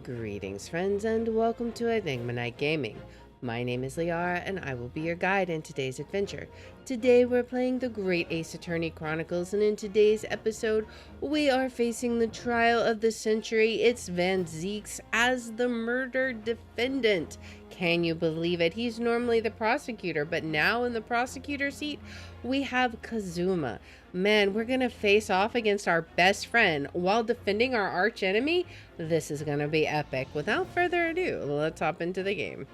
Greetings, friends, and welcome to Enigma Night Gaming. My name is Liara, and I will be your guide in today's adventure. Today, we're playing the Great Ace Attorney Chronicles, and in today's episode, we are facing the trial of the century. It's Van Zieks as the murder defendant. Can you believe it? He's normally the prosecutor, but now in the prosecutor seat, we have Kazuma. Man, we're gonna face off against our best friend while defending our arch enemy. This is gonna be epic. Without further ado, let's hop into the game.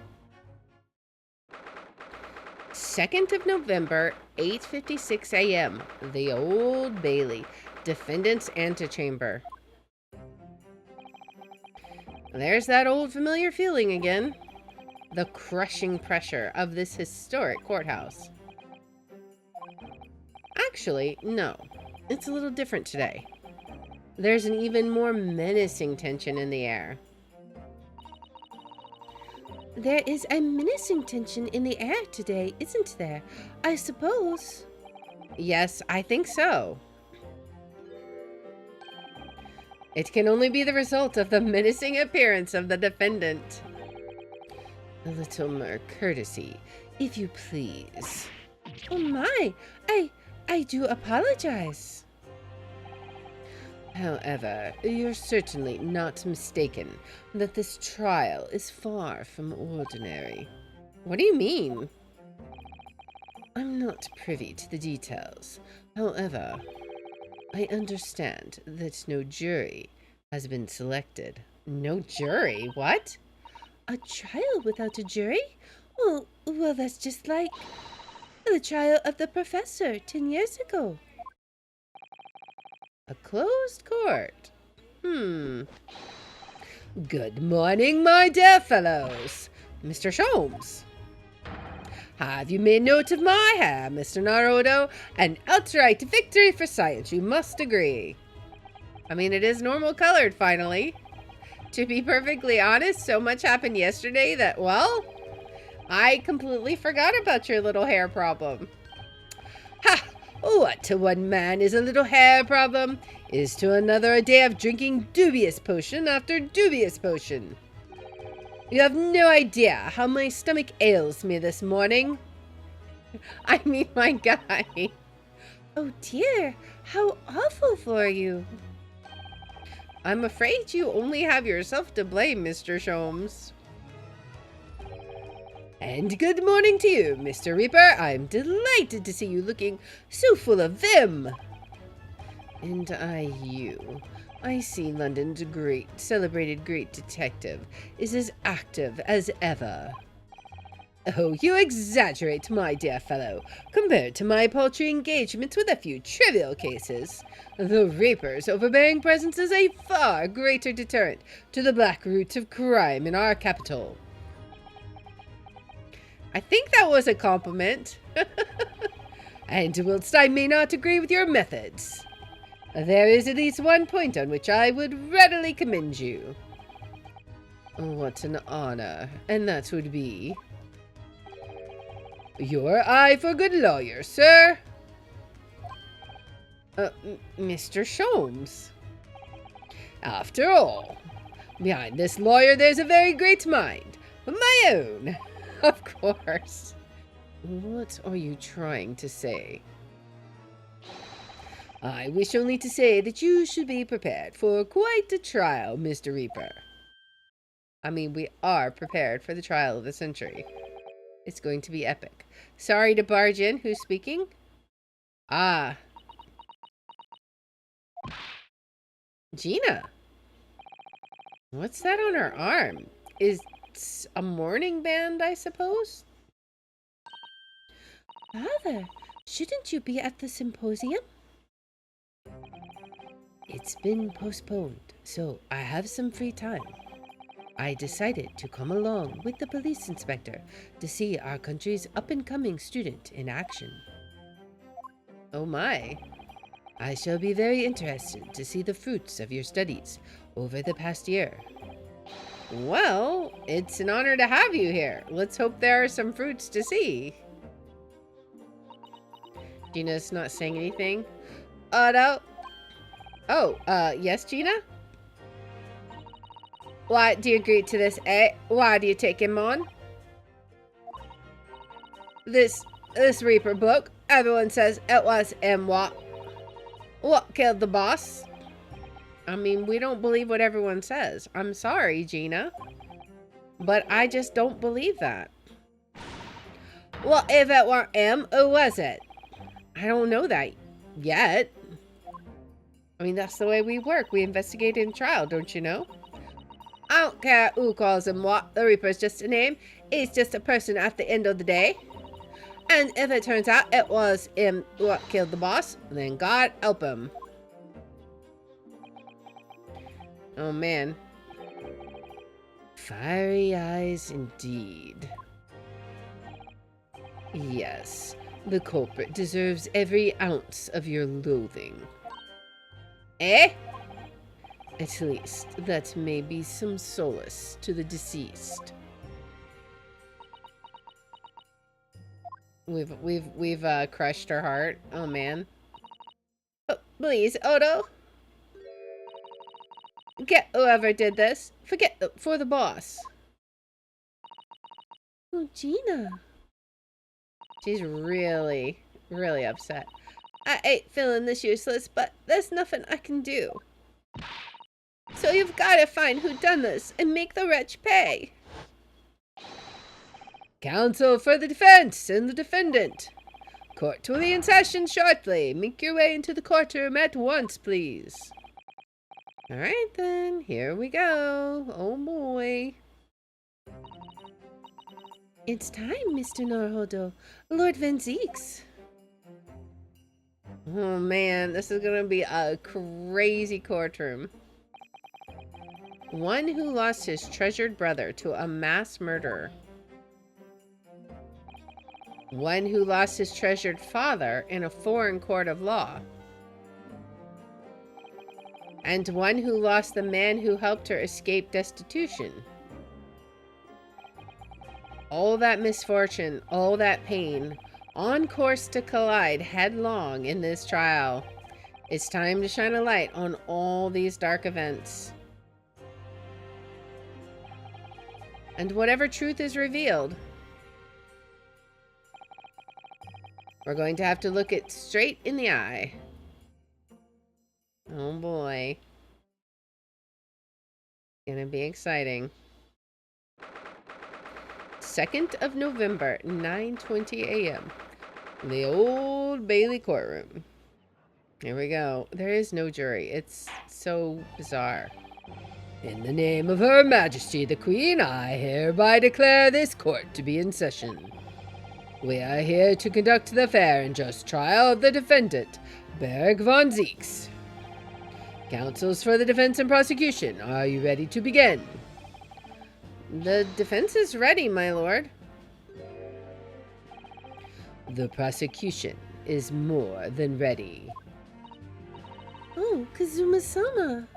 2nd of November, 8:56 a.m. The Old Bailey, defendant's antechamber. There's that old familiar feeling again. The crushing pressure of this historic courthouse. Actually, no. It's a little different today. There's an even more menacing tension in the air. There is a menacing tension in the air today, isn't there? I suppose. Yes, I think so. It can only be the result of the menacing appearance of the defendant. A little more courtesy, if you please. Oh my, I do apologize. However, you're certainly not mistaken that this trial is far from ordinary. What do you mean? I'm not privy to the details. However, I understand that no jury has been selected. No jury? What? A trial without a jury? Well, that's just like the trial of the professor 10 years ago. A closed court. Good morning, my dear fellows. Mr. Sholmes. Have you made note of my hair, Mr. Naruto? An outright victory for science, you must agree. I mean, it is normal colored, finally. To be perfectly honest, so much happened yesterday that, well, I completely forgot about your little hair problem. Ha! What to one man is a little hair problem, is to another a day of drinking dubious potion after dubious potion. You have no idea how my stomach ails me this morning. I mean, my guy. Oh dear, how awful for you. I'm afraid you only have yourself to blame, Mr. Sholmes. And good morning to you, Mr. Reaper. I'm delighted to see you looking so full of vim. And I see London's celebrated great detective is as active as ever. Oh, you exaggerate, my dear fellow. Compared to my paltry engagements with a few trivial cases, the Reaper's overbearing presence is a far greater deterrent to the black roots of crime in our capital. I think that was a compliment. And whilst I may not agree with your methods, there is at least one point on which I would readily commend you. What an honor, and that would be your eye for good lawyer, sir. Mr. Sholmes. After all, behind this lawyer there's a very great mind, my own. Of course. What are you trying to say? I wish only to say that you should be prepared for quite a trial, Mr. Reaper. I mean, we are prepared for the trial of the century. It's going to be epic. Sorry to barge in. Who's speaking? Ah. Gina. What's that on her arm? Is a mourning band, I suppose? Father, shouldn't you be at the symposium? It's been postponed, so I have some free time. I decided to come along with the police inspector to see our country's up-and-coming student in action. Oh my. I shall be very interested to see the fruits of your studies over the past year. Well, it's an honor to have you here. Let's hope there are some fruits to see. Gina's not saying anything. No. Oh, yes, Gina? Why do you agree to this, eh? Why do you take him on? This Reaper book, everyone says it was him what killed the boss? I mean, we don't believe what everyone says. I'm sorry, Gina. But I just don't believe that. Well, if it weren't him, who was it? I don't know that yet. I mean, that's the way we work. We investigate in trial, don't you know? I don't care who calls him what. The Reaper's just a name. He's just a person at the end of the day. And if it turns out it was him what killed the boss, then God help him. Oh, man. Fiery eyes indeed. Yes, the culprit deserves every ounce of your loathing. Eh? At least that may be some solace to the deceased. We've crushed her heart. Oh, man. Oh, please, Odo. Get whoever did this. Forget for the boss. Oh, Gina. She's really, really upset. I hate feeling this useless, but there's nothing I can do. So you've got to find who done this and make the wretch pay. Counsel for the defense and the defendant. Court will be in session shortly. Make your way into the courtroom at once, please. All right, then. Here we go. Oh, boy. It's time, Mr. Naruhodo. Lord Van Zieks. Oh, man. This is going to be a crazy courtroom. One who lost his treasured brother to a mass murderer. One who lost his treasured father in a foreign court of law. And one who lost the man who helped her escape destitution. All that misfortune, all that pain, on course to collide headlong in this trial. It's time to shine a light on all these dark events. And whatever truth is revealed, we're going to have to look it straight in the eye. Oh boy. It's gonna be exciting. 2nd of November, 9:20 a.m. The Old Bailey courtroom. Here we go. There is no jury. It's so bizarre. In the name of Her Majesty the Queen, I hereby declare this court to be in session. We are here to conduct the fair and just trial of the defendant, Berg von Zieks. Counsels for the defense and prosecution, are you ready to begin? The defense is ready, my lord. The prosecution is more than ready. Oh, Kazuma-sama.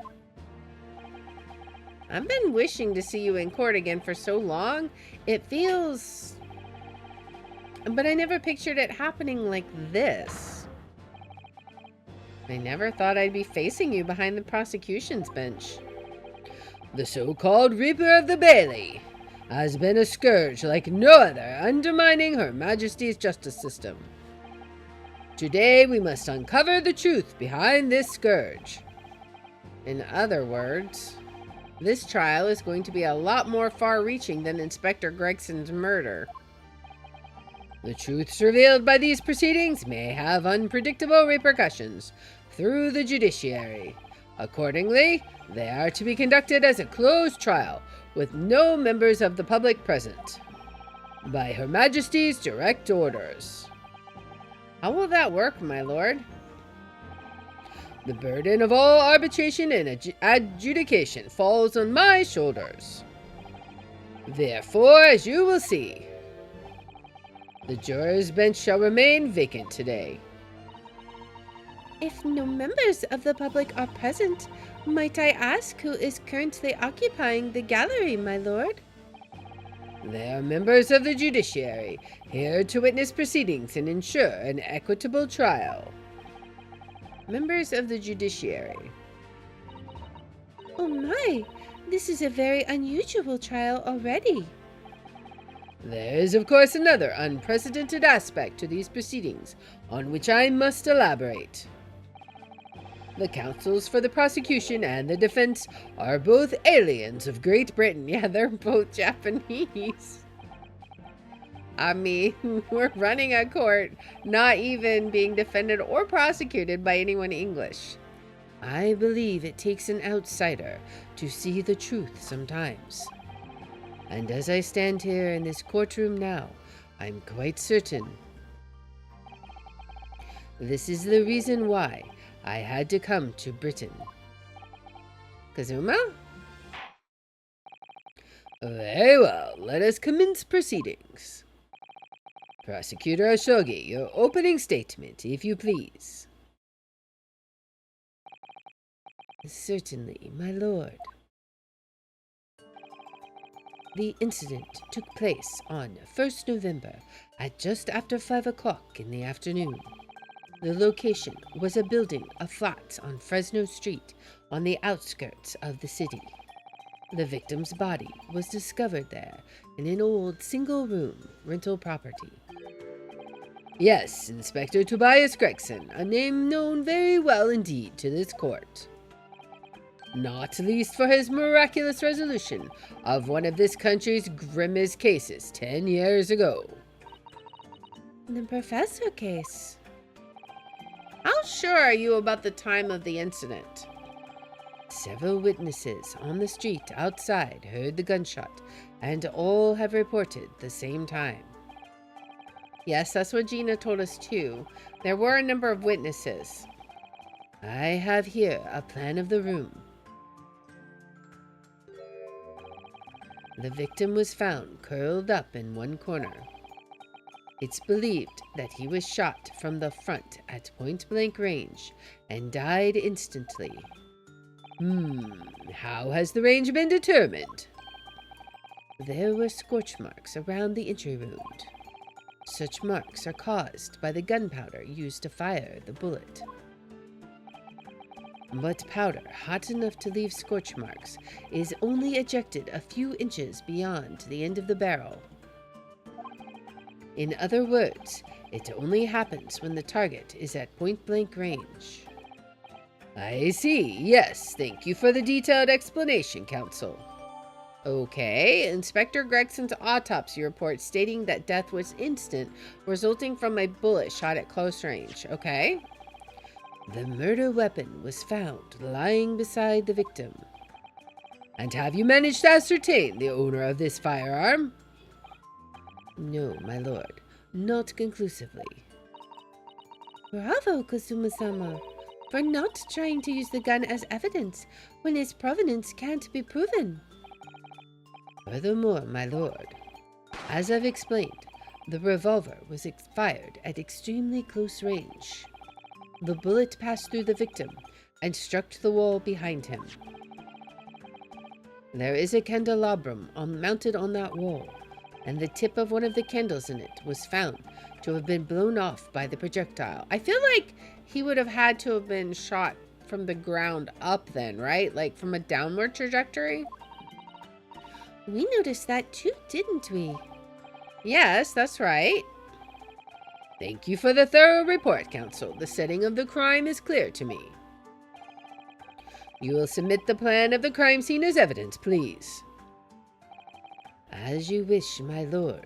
I've been wishing to see you in court again for so long. It feels... But I never pictured it happening like this. I never thought I'd be facing you behind the prosecution's bench. The so-called Reaper of the Bailey has been a scourge like no other, undermining Her Majesty's justice system. Today we must uncover the truth behind this scourge. In other words, this trial is going to be a lot more far-reaching than Inspector Gregson's murder. The truths revealed by these proceedings may have unpredictable repercussions through the judiciary. Accordingly, they are to be conducted as a closed trial with no members of the public present, by Her Majesty's direct orders. How will that work, my lord? The burden of all arbitration and adjudication falls on my shoulders. Therefore, as you will see, the jurors' bench shall remain vacant today. If no members of the public are present, might I ask who is currently occupying the gallery, my lord? They are members of the judiciary, here to witness proceedings and ensure an equitable trial. Members of the judiciary. Oh my, This is a very unusual trial already. There is, of course, another unprecedented aspect to these proceedings, on which I must elaborate. The counsels for the prosecution and the defense are both aliens of Great Britain. Yeah, they're both Japanese. I mean, we're running a court, not even being defended or prosecuted by anyone English. I believe it takes an outsider to see the truth sometimes. And as I stand here in this courtroom now, I'm quite certain. This is the reason why I had to come to Britain. Kazuma? Very well, let us commence proceedings. Prosecutor Ashogi, your opening statement, if you please. Certainly, my lord. The incident took place on 1st November at just after 5 o'clock in the afternoon. The location was a building of flats on Fresno Street on the outskirts of the city. The victim's body was discovered there in an old single-room rental property. Yes, Inspector Tobias Gregson, a name known very well indeed to this court. Not least for his miraculous resolution of one of this country's grimmest cases 10 years ago. The Professor case. How sure are you about the time of the incident? Several witnesses on the street outside heard the gunshot, and all have reported the same time. Yes, that's what Gina told us too. There were a number of witnesses. I have here a plan of the room. The victim was found curled up in one corner. It's believed that he was shot from the front at point-blank range and died instantly. How has the range been determined? There were scorch marks around the entry wound. Such marks are caused by the gunpowder used to fire the bullet. But powder hot enough to leave scorch marks is only ejected a few inches beyond the end of the barrel. In other words, it only happens when the target is at point-blank range. I see. Yes, thank you for the detailed explanation, counsel. Okay, Inspector Gregson's autopsy report stating that death was instant, resulting from a bullet shot at close range. Okay. The murder weapon was found lying beside the victim. And have you managed to ascertain the owner of this firearm? No, my lord, not conclusively. Bravo, Kazuma-sama, for not trying to use the gun as evidence when its provenance can't be proven. Furthermore, my lord, as I've explained, the revolver was fired at extremely close range. The bullet passed through the victim and struck the wall behind him. There is a candelabrum mounted on that wall, and the tip of one of the candles in it was found to have been blown off by the projectile. I feel like he would have had to have been shot from the ground up then, right? Like from a downward trajectory? We noticed that too, didn't we? Yes, that's right. Thank you for the thorough report, counsel. The setting of the crime is clear to me. You will submit the plan of the crime scene as evidence, please. As you wish, my lord.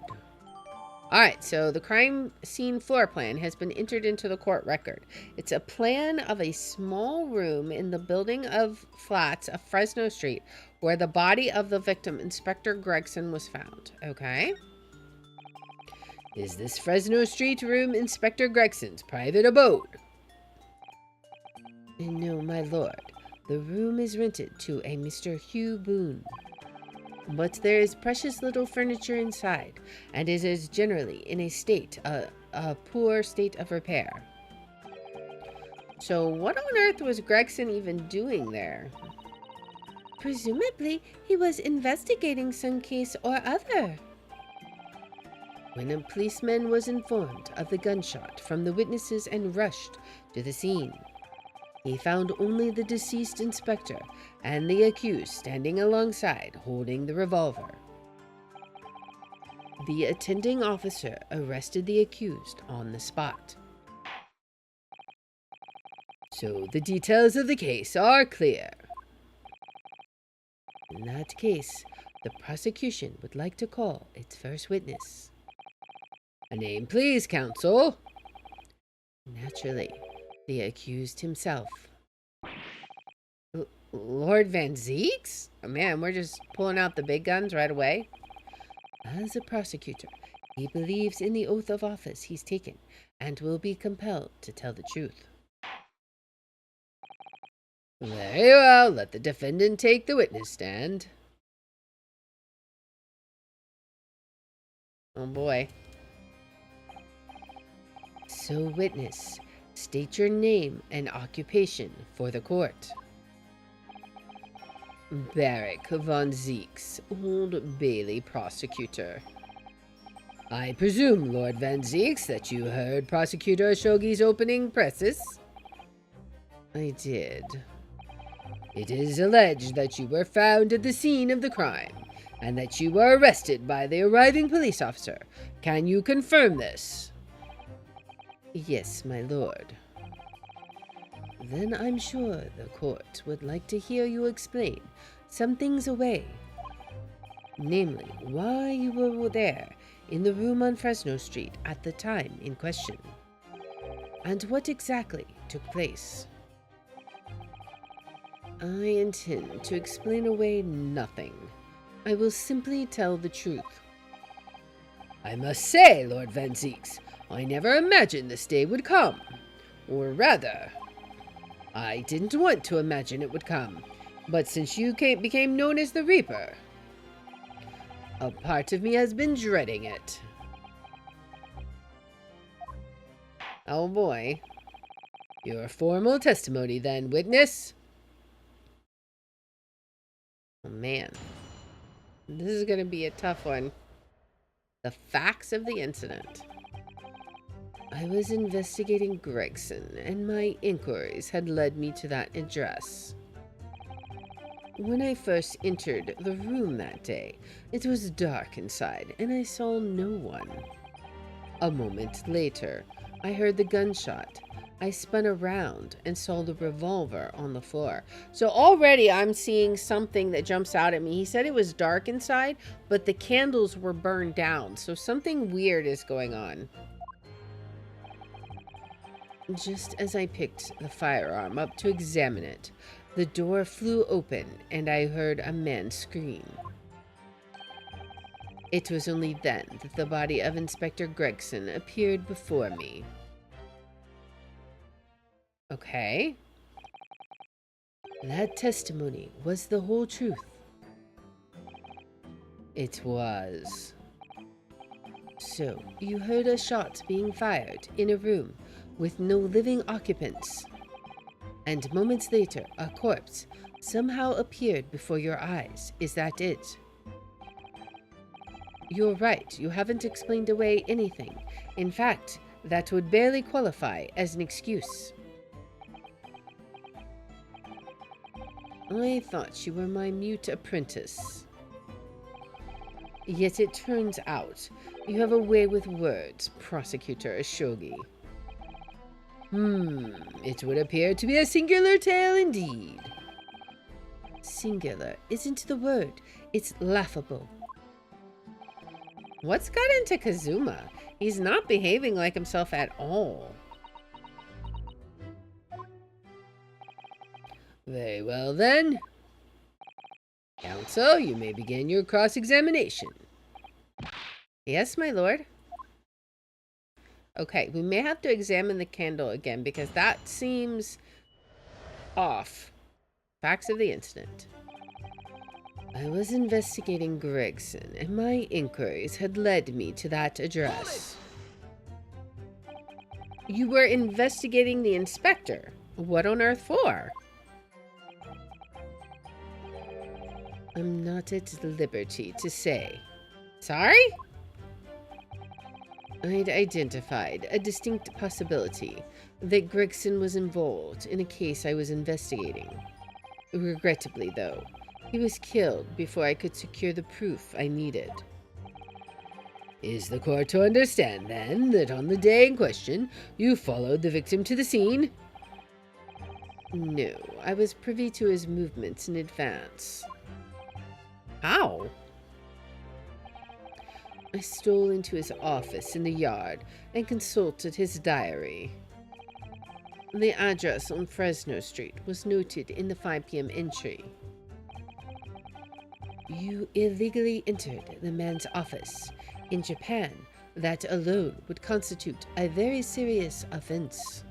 Alright, so the crime scene floor plan has been entered into the court record. It's a plan of a small room in the building of flats of Fresno Street where the body of the victim, Inspector Gregson, was found. Okay. Is this Fresno Street room Inspector Gregson's private abode? No, my lord. The room is rented to a Mr. Hugh Boone. But there is precious little furniture inside, and it is generally in a poor state of repair. So what on earth was Gregson even doing there? Presumably, he was investigating some case or other. When a policeman was informed of the gunshot from the witnesses and rushed to the scene, he found only the deceased inspector and the accused standing alongside holding the revolver. The attending officer arrested the accused on the spot. So the details of the case are clear. In that case, the prosecution would like to call its first witness. A name, please, counsel. Naturally, the accused himself. Lord Van Zieks? Oh man, we're just pulling out the big guns right away. As a prosecutor, he believes in the oath of office he's taken and will be compelled to tell the truth. Very well, let the defendant take the witness stand. Oh boy. So, witness, state your name and occupation for the court. Barrick von Zieks, Old Bailey prosecutor. I presume, Lord Van Zieks, that you heard Prosecutor Shogi's opening precis? I did. It is alleged that you were found at the scene of the crime, and that you were arrested by the arriving police officer. Can you confirm this? Yes, my lord. Then I'm sure the court would like to hear you explain some things away. Namely, why you were there in the room on Fresno Street at the time in question, and what exactly took place. I intend to explain away nothing. I will simply tell the truth. I must say, Lord Van Zieks, I never imagined this day would come. Or rather, I didn't want to imagine it would come. But since you became known as the Reaper, a part of me has been dreading it. Oh boy. Your formal testimony then, witness. Oh man. This is going to be a tough one. The facts of the incident. I was investigating Gregson, and my inquiries had led me to that address. When I first entered the room that day, it was dark inside, and I saw no one. A moment later, I heard the gunshot. I spun around and saw the revolver on the floor. So already I'm seeing something that jumps out at me. He said it was dark inside, but the candles were burned down. So something weird is going on. Just as I picked the firearm up to examine it, the door flew open and I heard a man scream. It was only then that the body of Inspector Gregson appeared before me. Okay. That testimony was the whole truth. It was. So, you heard a shot being fired in a room with no living occupants. And moments later, a corpse somehow appeared before your eyes. Is that it? You're right. You haven't explained away anything. In fact, that would barely qualify as an excuse. I thought you were my mute apprentice. Yet it turns out you have a way with words, Prosecutor Shogi. It would appear to be a singular tale indeed. Singular isn't the word, it's laughable. What's got into Kazuma? He's not behaving like himself at all. Very well then. Counsel, you may begin your cross-examination. Yes, my lord. Okay, we may have to examine the candle again because that seems off. Facts of the incident. I was investigating Gregson, and my inquiries had led me to that address. You were investigating the inspector? What on earth for? I'm not at liberty to say. Sorry? I'd identified a distinct possibility that Gregson was involved in a case I was investigating. Regrettably, though, he was killed before I could secure the proof I needed. Is the court to understand, then, that on the day in question, you followed the victim to the scene? No, I was privy to his movements in advance. How? I stole into his office in the yard and consulted his diary. The address on Fresno Street was noted in the 5 p.m. entry. You illegally entered the man's office. In Japan, that alone would constitute a very serious offense.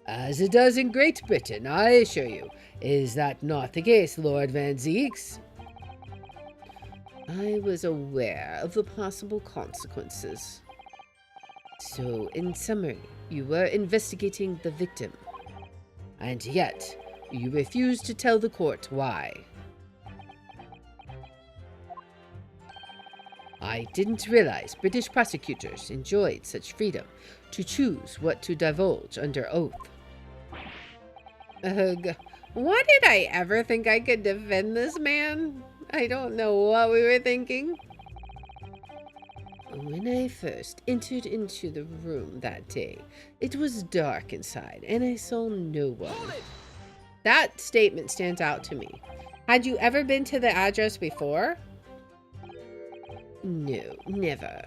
As it does in Great Britain, I assure you. Is that not the case, Lord Van Zieks? I was aware of the possible consequences. So, in summary, you were investigating the victim. And yet, you refused to tell the court why. I didn't realize British prosecutors enjoyed such freedom to choose what to divulge under oath. Ugh, why did I ever think I could defend this man? I don't know what we were thinking. When I first entered into the room that day, it was dark inside and I saw no one. That statement stands out to me. Had you ever been to the address before? No, never.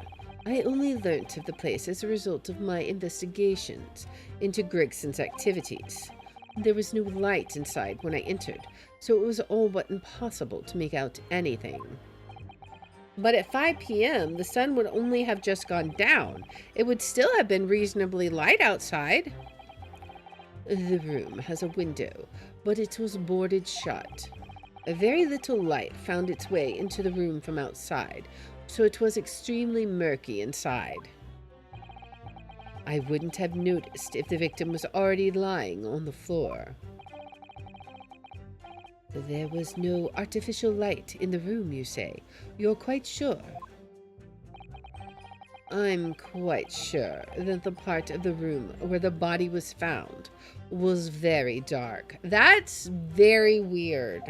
I only learnt of the place as a result of my investigations into Gregson's activities. There was no light inside when I entered, so it was all but impossible to make out anything. But at 5 p.m., the sun would only have just gone down. It would still have been reasonably light outside. The room has a window, but it was boarded shut. Very little light found its way into the room from outside, so it was extremely murky inside. I wouldn't have noticed if the victim was already lying on the floor. There was no artificial light in the room, you say? You're quite sure? I'm quite sure that the part of the room where the body was found was very dark. That's very weird.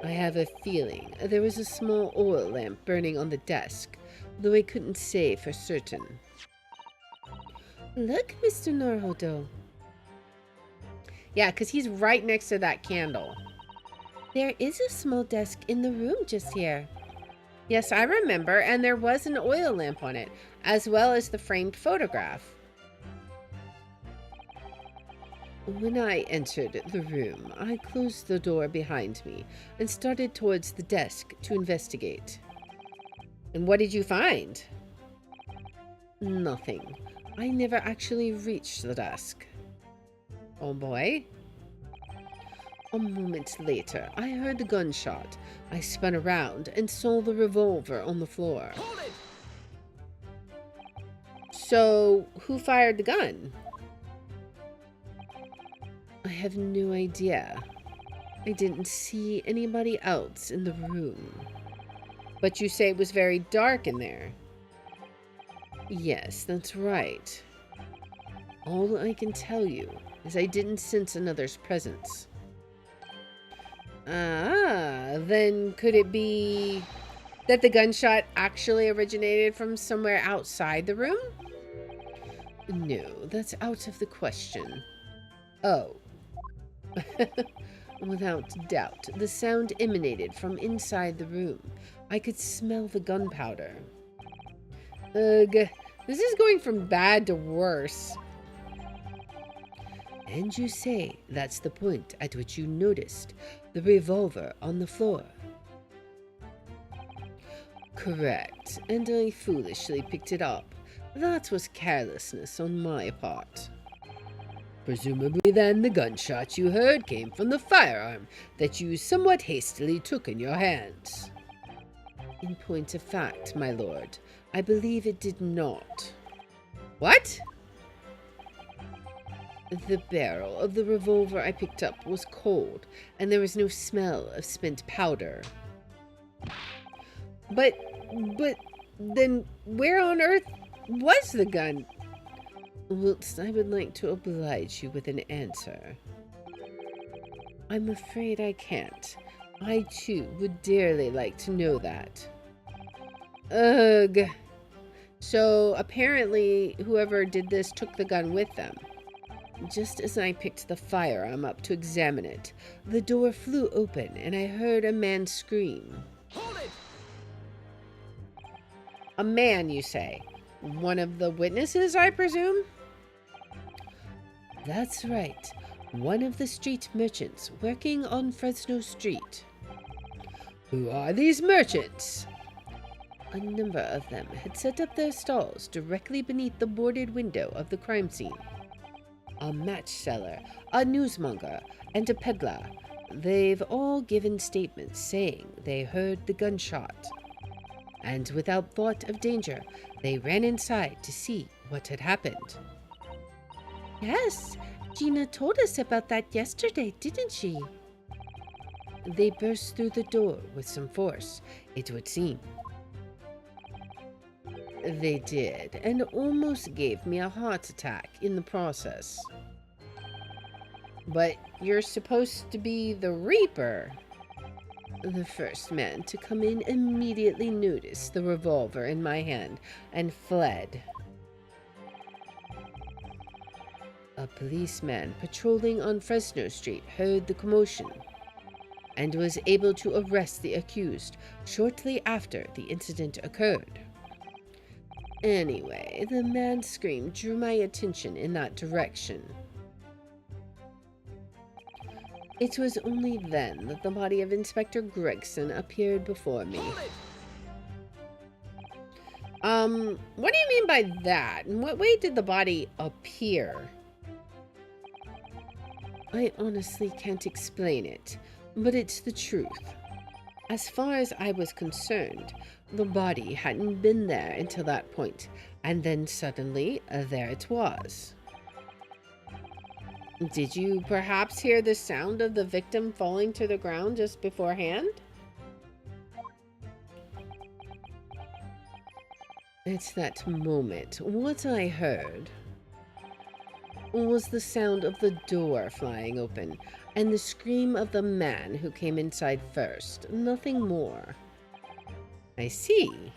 I have a feeling there was a small oil lamp burning on the desk, though I couldn't say for certain. Look, Mr. Naruhodo. Yeah, because he's right next to that candle. There is a small desk in the room just here. Yes, I remember, and there was an oil lamp on it, as well as the framed photograph. When I entered the room, I closed the door behind me and started towards the desk to investigate. And what did you find? Nothing. I never actually reached the desk. Oh boy. A moment later, I heard the gunshot. I spun around and saw the revolver on the floor. Hold it! So, who fired the gun? I have no idea. I didn't see anybody else in the room. But you say it was very dark in there. Yes, that's right. All I can tell you is I didn't sense another's presence. Ah, then could it be that the gunshot actually originated from somewhere outside the room? No, that's out of the question. Oh. Without doubt, the sound emanated from inside the room. I could smell the gunpowder. Ugh, this is going from bad to worse. And you say that's the point at which you noticed the revolver on the floor? Correct, and I foolishly picked it up. That was carelessness on my part. Presumably then the gunshot you heard came from the firearm that you somewhat hastily took in your hands. In point of fact, my lord, I believe it did not. What? The barrel of the revolver I picked up was cold, and there was no smell of spent powder. But then where on earth was the gun? Whilst I would like to oblige you with an answer. I'm afraid I can't. I, too, would dearly like to know that. Ugh. So, apparently, whoever did this took the gun with them. Just as I picked the firearm up to examine it, the door flew open and I heard a man scream. Hold it! A man, you say? One of the witnesses, I presume? That's right. One of the street merchants working on Fresno Street. Who are these merchants? A number of them had set up their stalls directly beneath the boarded window of the crime scene. A match seller, a newsmonger, and a peddler. They've all given statements saying they heard the gunshot. And without thought of danger, they ran inside to see what had happened. Yes, Gina told us about that yesterday, didn't she? They burst through the door with some force, it would seem. They did, and almost gave me a heart attack in the process. But you're supposed to be the Reaper. The first man to come in immediately noticed the revolver in my hand and fled. A policeman patrolling on Fresno Street heard the commotion and was able to arrest the accused shortly after the incident occurred. Anyway, the man's scream drew my attention in that direction. It was only then that the body of Inspector Gregson appeared before me. What do you mean by that? In what way did the body appear? I honestly can't explain it, but it's the truth. As far as I was concerned, the body hadn't been there until that point, and then suddenly, there it was. Did you perhaps hear the sound of the victim falling to the ground just beforehand? At that moment, what I heard was the sound of the door flying open and the scream of the man who came inside first, nothing more. I see.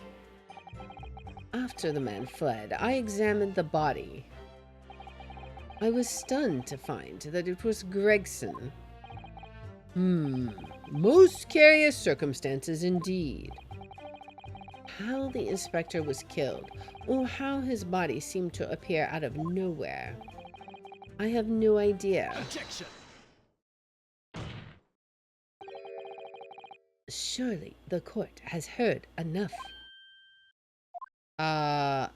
After the man fled, I examined the body. I was stunned to find that it was Gregson. Most curious circumstances indeed. How the inspector was killed, or how his body seemed to appear out of nowhere, I have no idea. Objection! Surely the court has heard enough. My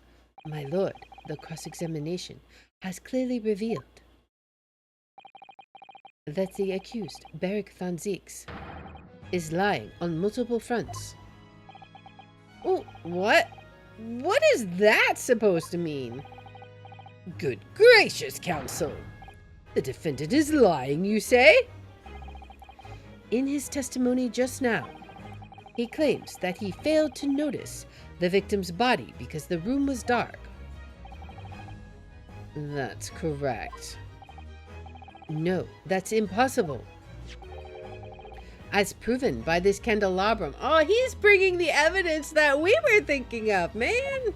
lord, the cross-examination has clearly revealed that the accused, Barrick van Zieks, is lying on multiple fronts. Oh, what? What is that supposed to mean? Good gracious, counsel! The defendant is lying, you say? In his testimony just now, he claims that he failed to notice the victim's body because the room was dark. That's correct. No, that's impossible. As proven by this candelabrum. Oh, he's bringing the evidence that we were thinking of, man.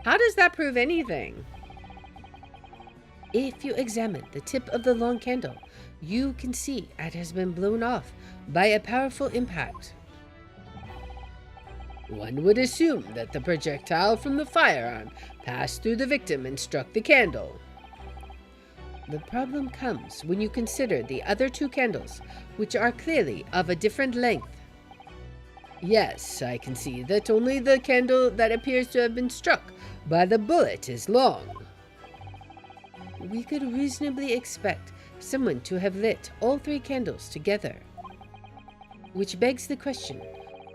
How does that prove anything? If you examine the tip of the long candle, you can see it has been blown off by a powerful impact. One would assume that the projectile from the firearm passed through the victim and struck the candle. The problem comes when you consider the other two candles, which are clearly of a different length. Yes, I can see that only the candle that appears to have been struck by the bullet is long. We could reasonably expect someone to have lit all three candles together, which begs the question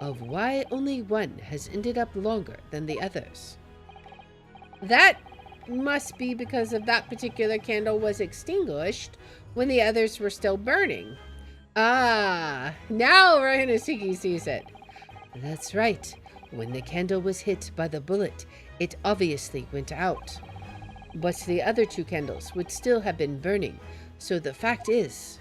of why only one has ended up longer than the others. That must be because of that particular candle was extinguished when the others were still burning. Ah, now Rohinasiki sees it. That's right. When the candle was hit by the bullet, it obviously went out. But the other two candles would still have been burning, so the fact is,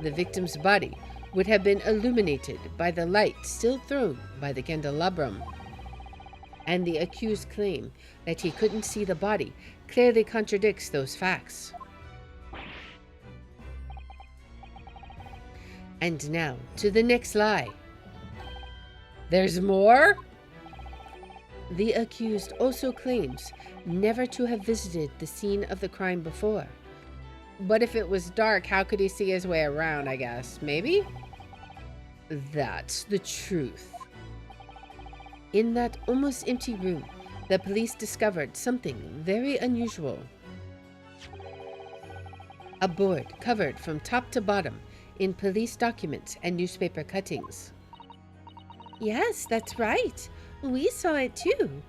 The victim's body would have been illuminated by the light still thrown by the candelabrum. And the accused claim that he couldn't see the body clearly contradicts those facts. And now to the next lie. There's more? The accused also claims never to have visited the scene of the crime before. But if it was dark, how could he see his way around, I guess? Maybe? That's the truth. In that almost empty room, the police discovered something very unusual. A board covered from top to bottom in police documents and newspaper cuttings. Yes, that's right. We saw it too.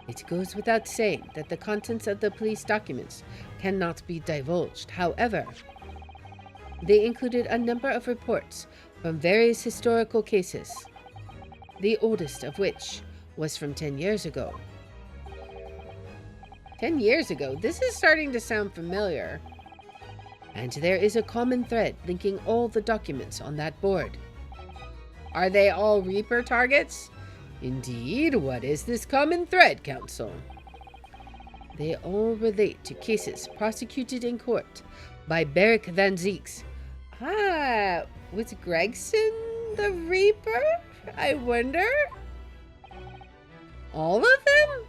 It goes without saying that the contents of the police documents cannot be divulged. However, they included a number of reports from various historical cases, the oldest of which was from 10 years ago. 10 years ago? This is starting to sound familiar. And there is a common thread linking all the documents on that board. Are they all Reaper targets? Indeed, what is this common thread, Counsel? They all relate to cases prosecuted in court by Beric van Zieks. Was Gregson the Reaper? I wonder? All of them?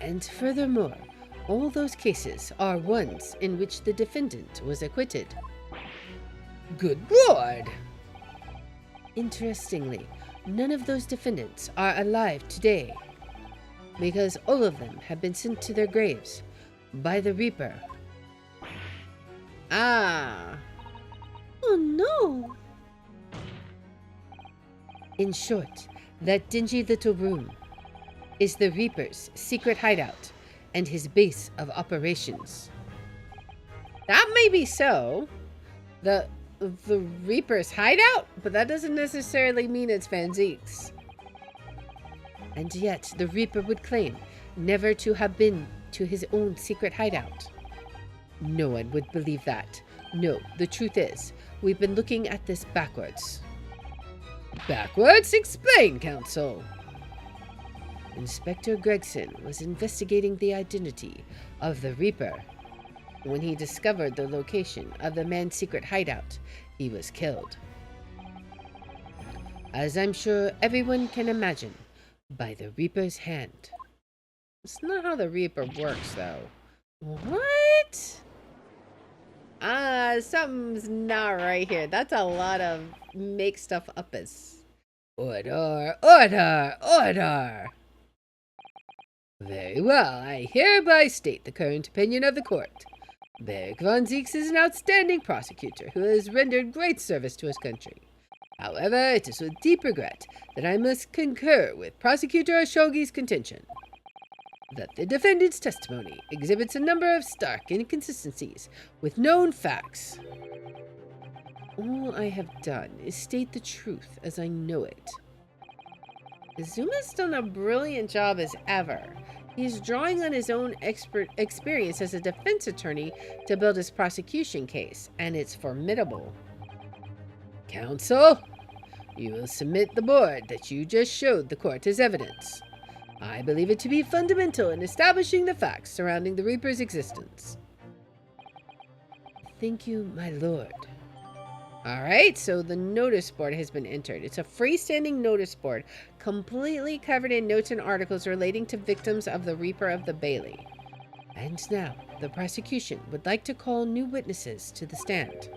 And furthermore, all those cases are ones in which the defendant was acquitted. Good Lord! Interestingly, none of those defendants are alive today, because all of them have been sent to their graves by the Reaper. Ah! Oh no! In short, that dingy little room is the Reaper's secret hideout and his base of operations. That may be so. The Reaper's hideout? But that doesn't necessarily mean it's Van Zieks. And yet, the Reaper would claim never to have been to his own secret hideout. No one would believe that. No, the truth is, we've been looking at this backwards. Backwards? Explain, Counsel. Inspector Gregson was investigating the identity of the Reaper. When he discovered the location of the man's secret hideout, he was killed. As I'm sure everyone can imagine, by the Reaper's hand. That's not how the Reaper works, though. What? Something's not right here. That's a lot of make stuff up as. Order, order, order! Very well, I hereby state the current opinion of the court. Beric van Zieks is an outstanding prosecutor who has rendered great service to his country. However, it is with deep regret that I must concur with Prosecutor Ashogi's contention that the defendant's testimony exhibits a number of stark inconsistencies with known facts. All I have done is state the truth as I know it. Zuma's done a brilliant job as ever. He's drawing on his own experience as a defense attorney to build his prosecution case, and it's formidable. Counsel, you will submit the board that you just showed the court as evidence. I believe it to be fundamental in establishing the facts surrounding the Reaper's existence. Thank you, my lord. Alright, so the notice board has been entered. It's a freestanding notice board, completely covered in notes and articles relating to victims of the Reaper of the Bailey. And now, the prosecution would like to call new witnesses to the stand.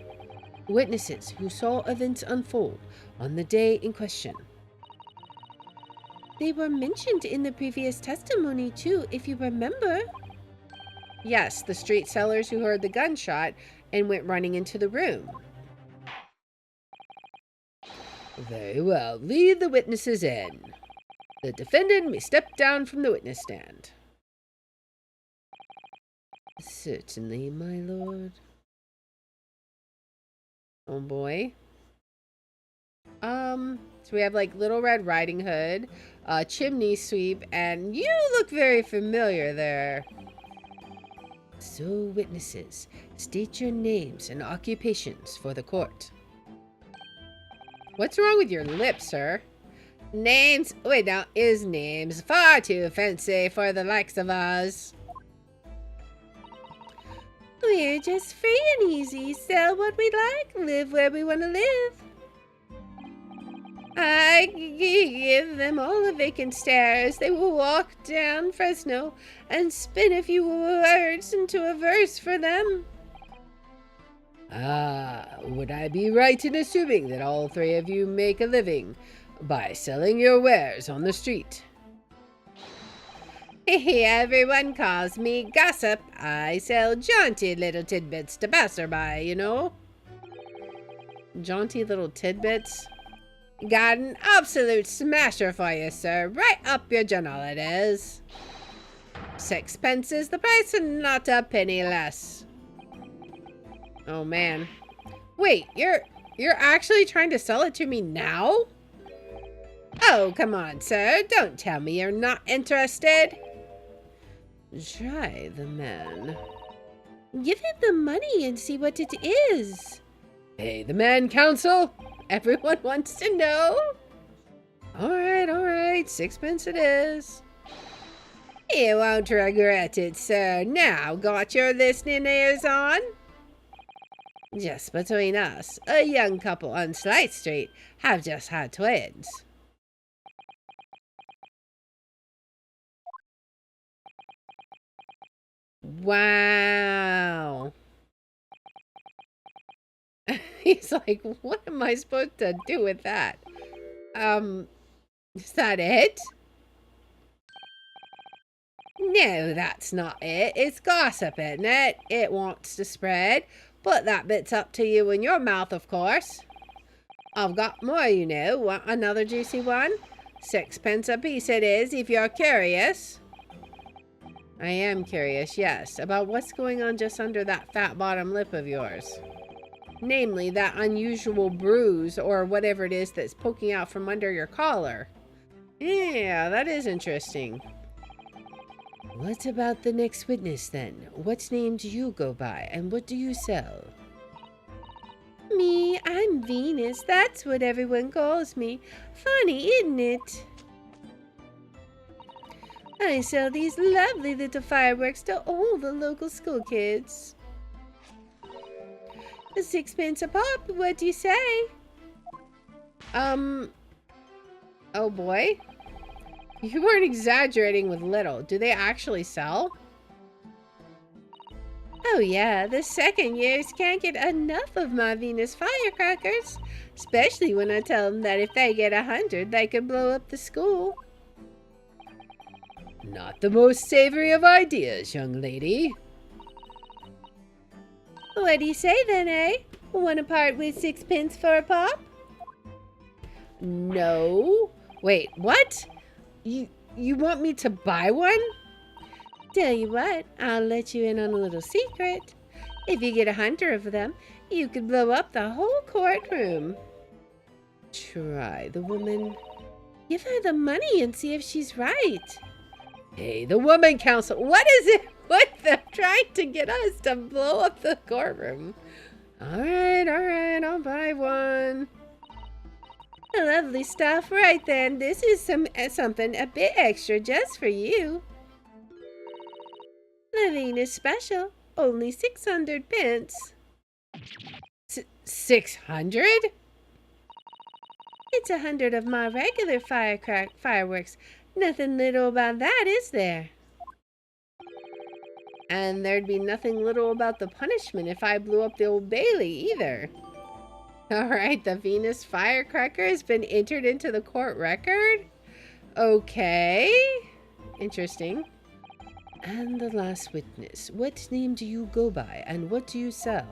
Witnesses who saw events unfold on the day in question. They were mentioned in the previous testimony too, if you remember. Yes, the street sellers who heard the gunshot and went running into the room. Very well, lead the witnesses in. The defendant may step down from the witness stand. Certainly, my lord. Oh boy. So we have like Little Red Riding Hood, chimney sweep, and you look very familiar there. So, witnesses, state your names and occupations for the court. What's wrong with your lips, sir? Names? Wait, now, is names far too fancy for the likes of us? We're just free and easy, sell what we like, live where we want to live. I give them all a vacant stare as they will walk down Fresno and spin a few words into a verse for them. Would I be right in assuming that all three of you make a living by selling your wares on the street? Everyone calls me gossip. I sell jaunty little tidbits to passerby, you know. Jaunty little tidbits? Got an absolute smasher for you, sir. Right up your journal it is. 6 pence is the price and not a penny less. Oh, man. Wait, you're actually trying to sell it to me now? Oh, come on, sir. Don't tell me you're not interested. Try the man. Give him the money and see what it is. Pay the man, counsel. Everyone wants to know. All right. 6 pence it is. You won't regret it, sir. Now, got your listening ears on? Just between us, a young couple on Slight Street have just had twins. Wow. He's like, what am I supposed to do with that? Is that it? No, that's not it. It's gossip, isn't it? It wants to spread. But that bit's up to you and your mouth, of course. I've got more, you know. Want another juicy one? 6 pence a piece it is, if you're curious. I am curious, yes, about what's going on just under that fat bottom lip of yours. Namely, that unusual bruise or whatever it is that's poking out from under your collar. Yeah, that is interesting. What about the next witness, then? What name do you go by, and what do you sell? Me, I'm Venus. That's what everyone calls me. Funny, isn't it? I sell these lovely little fireworks to all the local school kids. 6 pence a pop, what do you say? Oh boy. You weren't exaggerating with little. Do they actually sell? Oh yeah, the second years can't get enough of my Venus firecrackers. Especially when I tell them that if they get 100, they could blow up the school. Not the most savory of ideas, young lady. What do you say then, eh? Want to part with 6 pence for a pop? No. Wait, what? You want me to buy one? Tell you what, I'll let you in on a little secret. If you get 100 of them, you could blow up the whole courtroom. Try the woman. Give her the money and see if she's right. Hey, the woman counsel. What is it with them trying to get us to blow up the courtroom? All right, I'll buy one. Lovely stuff. Right then, this is something a bit extra just for you. The Venus special, only 600 pence. 600? It's 100 of my regular fireworks. Nothing little about that, is there? And there'd be nothing little about the punishment if I blew up the Old Bailey either. Alright, the Venus firecracker has been entered into the court record? Okay. Interesting. And the last witness. What name do you go by, and what do you sell?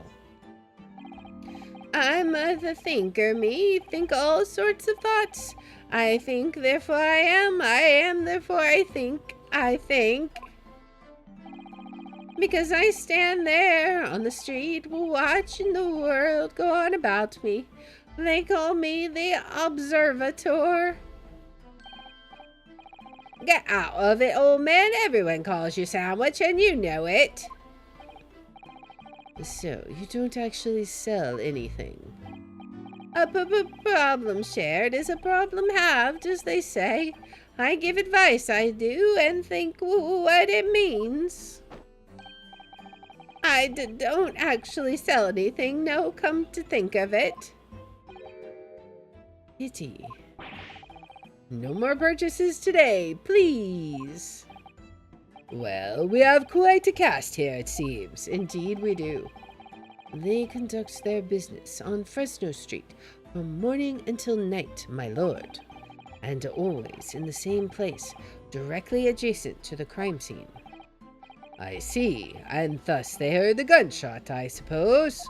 I'm the thinker, me. Think all sorts of thoughts. I think, therefore I am. I am, therefore I think. I think. Because I stand there on the street, watching the world go on about me. They call me the observator. Get out of it, old man. Everyone calls you Sandwich, and you know it. So, you don't actually sell anything? A problem shared is a problem halved, as they say. I give advice, I do, and think what it means. I don't actually sell anything, no, come to think of it. Pity. No more purchases today, please. Well, we have quite a cast here, it seems. Indeed we do. They conduct their business on Fresno Street from morning until night, my lord. And always in the same place, directly adjacent to the crime scene. I see, and thus they heard the gunshot, I suppose.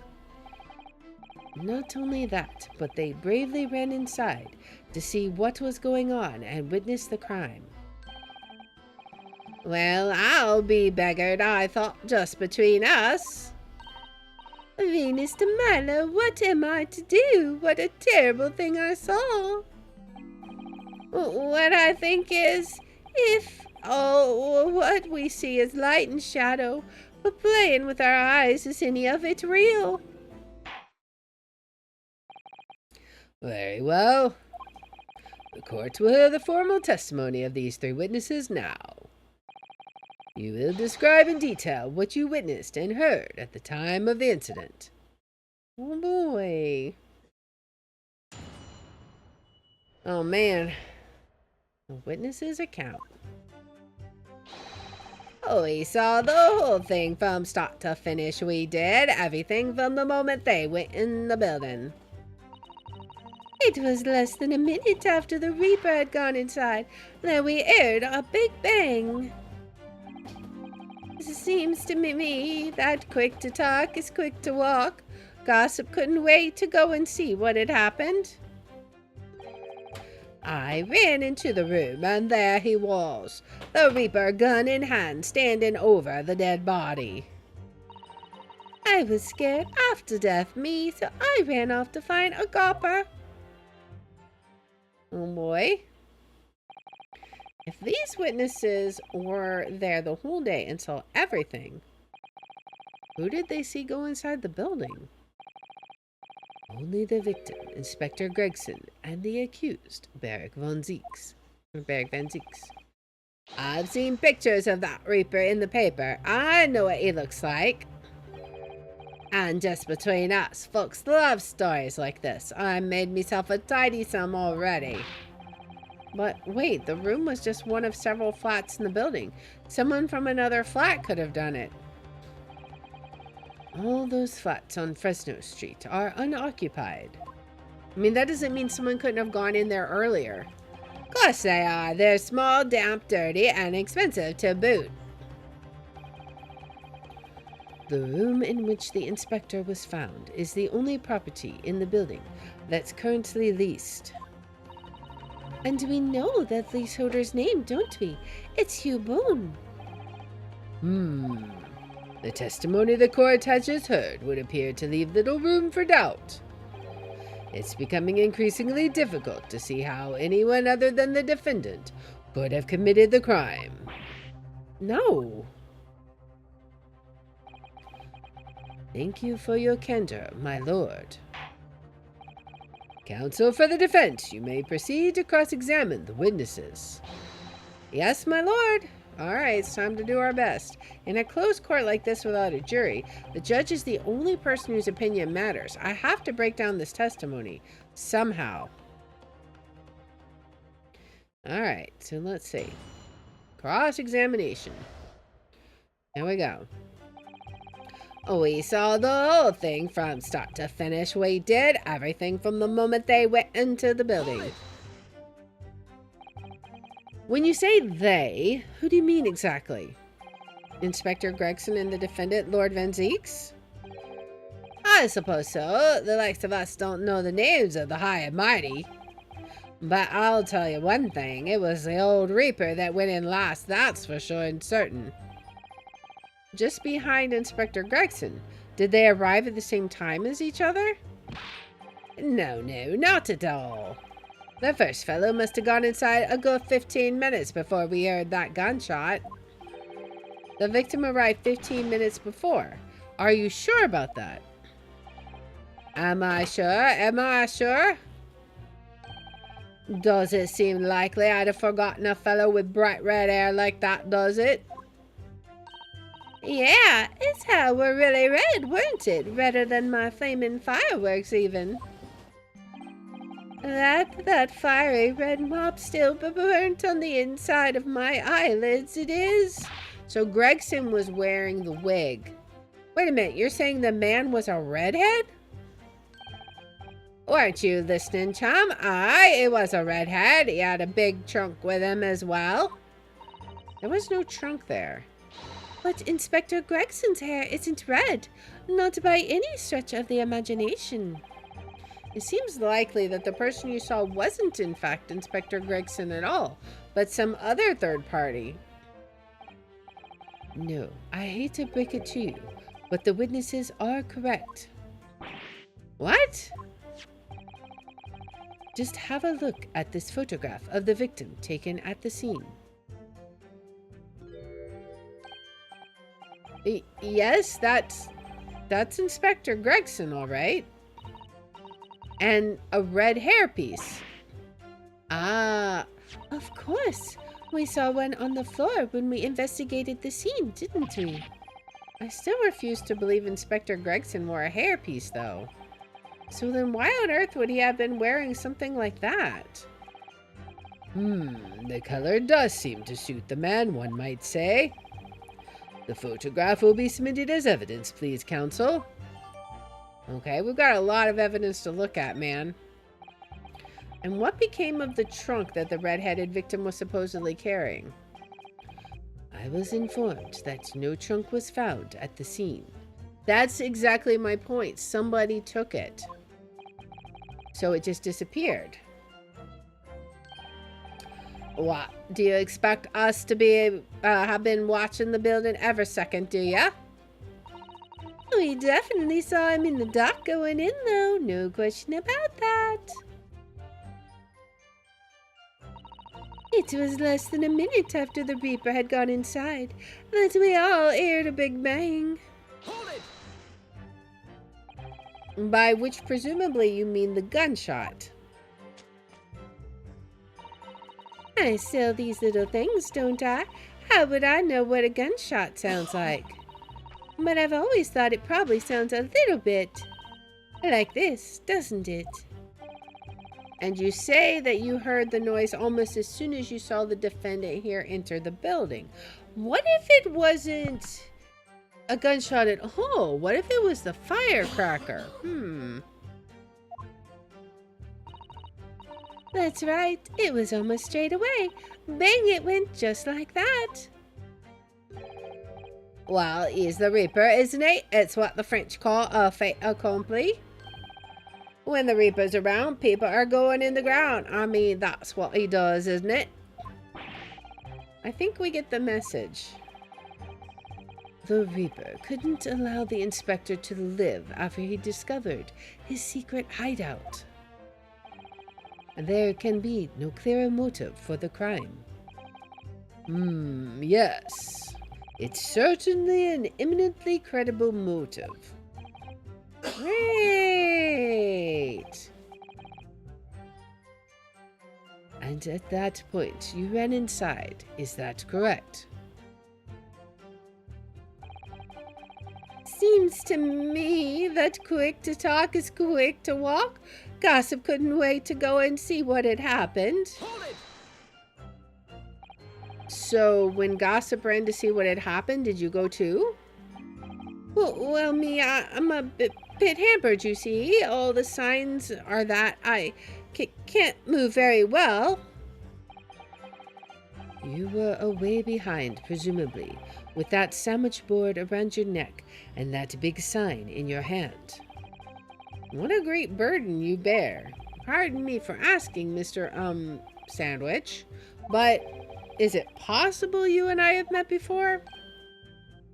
Not only that, but they bravely ran inside to see what was going on and witness the crime. Well, I'll be beggared, I thought, just between us. Venus de Milo, what am I to do? What a terrible thing I saw. What I think is, if what we see is light and shadow, but playing with our eyes, is any of it real? Very well. The court will hear the formal testimony of these three witnesses now. You will describe in detail what you witnessed and heard at the time of the incident. Oh boy. Oh man. A witness's account. Oh, we saw the whole thing from start to finish, we did. Everything from the moment they went in the building. It was less than a minute after the Reaper had gone inside that we heard a big bang. It seems to me that quick to talk is quick to walk. Gossip couldn't wait to go and see what had happened. I ran into the room, and there he was, the Reaper gun in hand, standing over the dead body. I was scared half to death, me, so I ran off to find a copper. Oh boy. If these witnesses were there the whole day and saw everything, who did they see go inside the building? Only the victim, Inspector Gregson, and the accused, Barrick Van Zieks. I've seen pictures of that Reaper in the paper. I know what he looks like. And just between us, folks love stories like this. I made myself a tidy sum already. But wait, the room was just one of several flats in the building. Someone from another flat could have done it. All those flats on Fresno Street are unoccupied. I mean, that doesn't mean someone couldn't have gone in there earlier. Of course they are. They're small, damp, dirty, and expensive to boot. The room in which the inspector was found is the only property in the building that's currently leased. And we know that leaseholder's name, don't we? It's Hugh Boone. The testimony the court has just heard would appear to leave little room for doubt. It's becoming increasingly difficult to see how anyone other than the defendant could have committed the crime. No. Thank you for your candor, my lord. Counsel for the defense, you may proceed to cross-examine the witnesses. Yes, my lord. All right, it's time to do our best. In a closed court like this without a jury, the judge is the only person whose opinion matters. I have to break down this testimony somehow. All right, so let's see. Cross-examination. Here we go. We saw the whole thing from start to finish. We did everything from the moment they went into the building. When you say they, who do you mean exactly? Inspector Gregson and the defendant, Lord Van Zieks? I suppose so. The likes of us don't know the names of the high and mighty. But I'll tell you one thing. It was the old Reaper that went in last, that's for sure and certain. Just behind Inspector Gregson. Did they arrive at the same time as each other? No, not at all. The first fellow must have gone inside a good 15 minutes before we heard that gunshot. The victim arrived 15 minutes before. Are you sure about that? Am I sure? Am I sure? Does it seem likely I'd have forgotten a fellow with bright red hair like that, does it? Yeah, his hair were really red, weren't it? Redder than my flaming fireworks, even. That fiery red mop still burnt on the inside of my eyelids, it is. So Gregson was wearing the wig. Wait a minute, you're saying the man was a redhead? Weren't you listening, chum? Aye, it was a redhead. He had a big trunk with him as well. There was no trunk there. But Inspector Gregson's hair isn't red, not by any stretch of the imagination. It seems likely that the person you saw wasn't in fact Inspector Gregson at all, but some other third party. No, I hate to break it to you, but the witnesses are correct. What? Just have a look at this photograph of the victim taken at the scene. Yes, that's Inspector Gregson, all right. And a red hairpiece. Ah, of course. We saw one on the floor when we investigated the scene, didn't we? I still refuse to believe Inspector Gregson wore a hairpiece, though. So then why on earth would he have been wearing something like that? The color does seem to suit the man, one might say. The photograph will be submitted as evidence, please, counsel. Okay, we've got a lot of evidence to look at, man. And what became of the trunk that the red-headed victim was supposedly carrying? I was informed that no trunk was found at the scene. That's exactly my point. Somebody took it. So it just disappeared. What? Do you expect us to be have been watching the building every second, do ya? We definitely saw him in the dock going in, though. No question about that. It was less than a minute after the Reaper had gone inside that we all heard a big bang. Hold it! By which presumably you mean the gunshot. I sell these little things, don't I? How would I know what a gunshot sounds like? But I've always thought it probably sounds a little bit like this, doesn't it? And you say that you heard the noise almost as soon as you saw the defendant here enter the building. What if it wasn't a gunshot at all? What if it was the firecracker? That's right. It was almost straight away. Bang, it went just like that. Well, he's the Reaper, isn't he? It's what the French call a fait accompli. When the Reaper's around, people are going in the ground. I mean, that's what he does, isn't it? I think we get the message. The Reaper couldn't allow the inspector to live after he discovered his secret hideout. There can be no clearer motive for the crime. Yes. It's certainly an eminently credible motive. Great! And at that point, you ran inside. Is that correct? Seems to me that quick to talk is quick to walk. Gossip couldn't wait to go and see what had happened. Hold it! So, when Gossip ran to see what had happened, did you go too? Well, I'm a bit hampered, you see. All the signs are that I can't move very well. You were away behind, presumably, with that sandwich board around your neck and that big sign in your hand. What a great burden you bear. Pardon me for asking, Mr. Sandwich, but is it possible you and I have met before?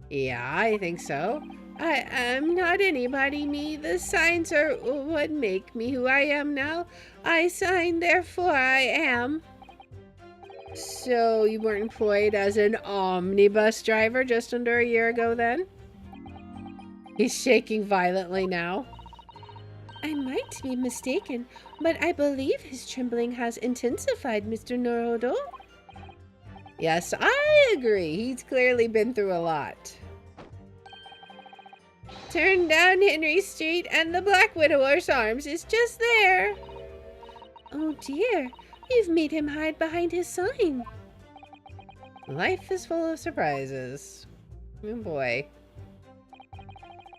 Yeah, I think so. I'm not anybody, me. The signs are what make me who I am now. I sign, therefore I am. So you weren't employed as an omnibus driver just under a year ago then? He's shaking violently now. I might be mistaken, but I believe his trembling has intensified, Mr. Naruto. Yes, I agree. He's clearly been through a lot. Turn down Henry Street and the Black Widower's Arms is just there. Oh dear, you've made him hide behind his sign. Life is full of surprises. Oh boy.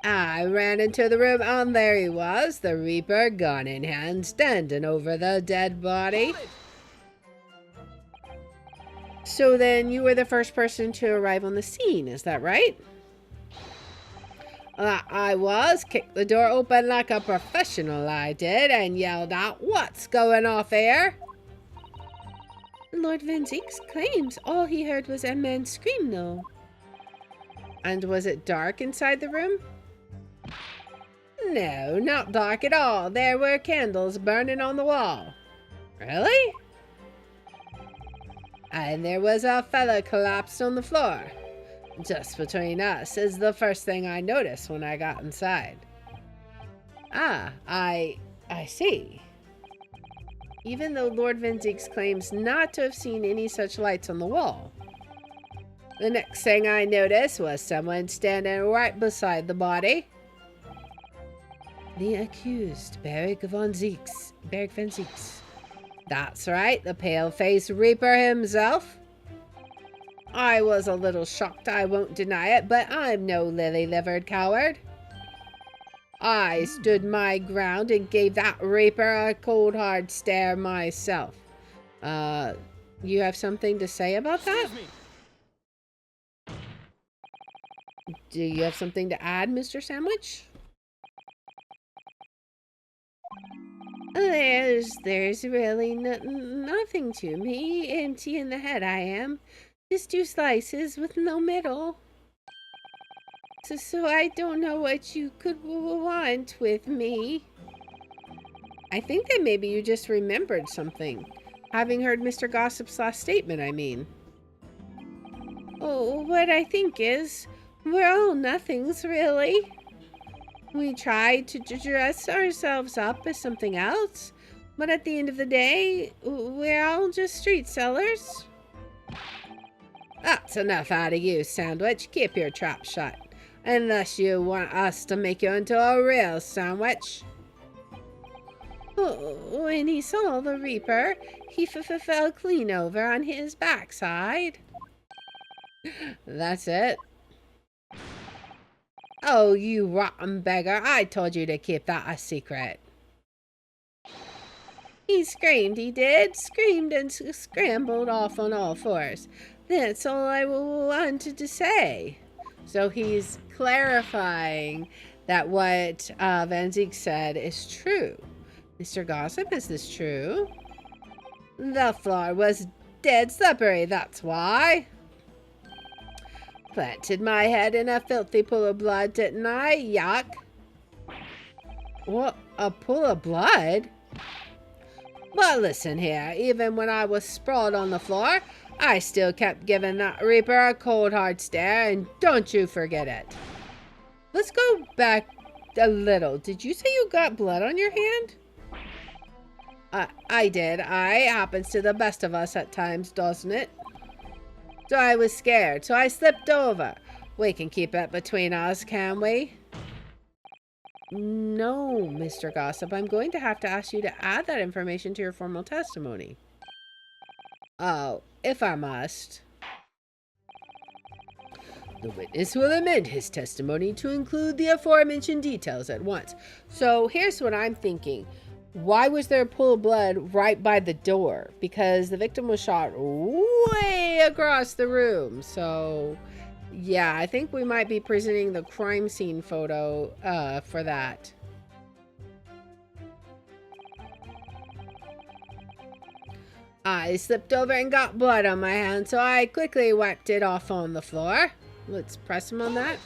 I ran into the room and there he was, the Reaper, gun in hand, standing over the dead body. So then you were the first person to arrive on the scene, is that right? I was. Kicked the door open like a professional, I did, and yelled out, "What's going off here?" Lord Van Zieks claims all he heard was a man scream, though. And was it dark inside the room? No, not dark at all. There were candles burning on the wall. Really? And there was a fella collapsed on the floor. Just between us is the first thing I noticed when I got inside. Ah, I see. Even though Lord Van Zieks claims not to have seen any such lights on the wall. The next thing I noticed was someone standing right beside the body. The accused, Berg Van Zieks. That's right, the pale-faced Reaper himself. I was a little shocked, I won't deny it, but I'm no lily-livered coward. I stood my ground and gave that Reaper a cold, hard stare myself. You have something to say about that? Do you have something to add, Mr. Sandwich? There's really nothing to me. Empty in the head I am. Just 2 slices with no middle. So I don't know what you could want with me. I think that maybe you just remembered something. Having heard Mr. Gossip's last statement, I mean. Oh, what I think is, we're all nothings, really. We tried to dress ourselves up as something else, but at the end of the day, we're all just street sellers. That's enough out of you, Sandwich. Keep your trap shut. Unless you want us to make you into a real sandwich. When he saw the Reaper, he fell clean over on his backside. That's it. Oh, you rotten beggar. I told you to keep that a secret. He screamed, he did. Screamed and scrambled off on all fours. That's all I wanted to say. So he's clarifying that what Van Zieks said is true. Mr. Gossip, is this true? The floor was dead slippery, that's why. Planted my head in a filthy pool of blood, didn't I? Yuck. What? A pool of blood? But listen here, even when I was sprawled on the floor, I still kept giving that Reaper a cold hard stare, and don't you forget it. Let's go back a little. Did you say you got blood on your hand? I did. Happens to the best of us at times, doesn't it? So I was scared, so I slipped over. We can keep it between us, can we? No, Mr. Gossip. I'm going to have to ask you to add that information to your formal testimony. Oh, if I must. The witness will amend his testimony to include the aforementioned details at once. So here's what I'm thinking. Why was there a pool of blood right by the door? Because the victim was shot way across the room. So, yeah, I think we might be presenting the crime scene photo for that. I slipped over and got blood on my hand, so I quickly wiped it off on the floor. Let's press him on that.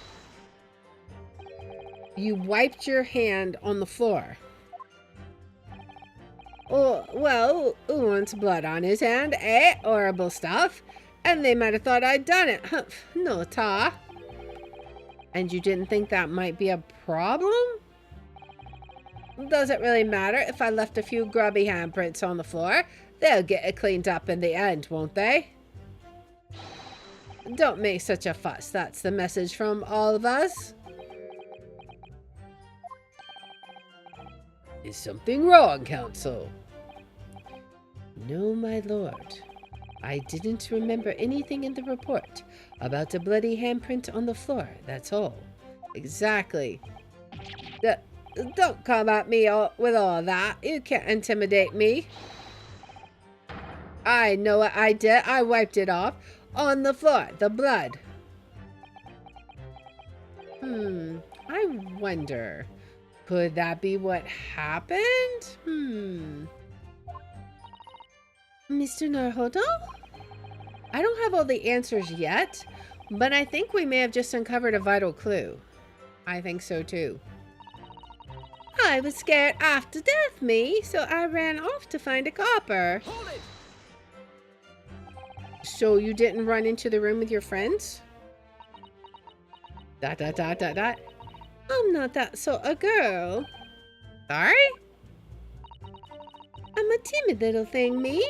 You wiped your hand on the floor. Oh, well, who wants blood on his hand, eh? Horrible stuff. And they might have thought I'd done it. Humph, no ta. And you didn't think that might be a problem? Does it really matter if I left a few grubby handprints on the floor? They'll get it cleaned up in the end, won't they? Don't make such a fuss. That's the message from all of us. Is something wrong, Counsel? No, my lord. I didn't remember anything in the report about a bloody handprint on the floor, that's all. Exactly. Don't come at me with all that. You can't intimidate me. I know what I did. I wiped it off on the floor. The blood. I wonder. Could that be what happened? Mr. Naruhodo? I don't have all the answers yet, but I think we may have just uncovered a vital clue. I think so too. I was scared after death, me, so I ran off to find a copper. Hold it! So you didn't run into the room with your friends? ... I'm not that sort of girl. Sorry? I'm a timid little thing, me.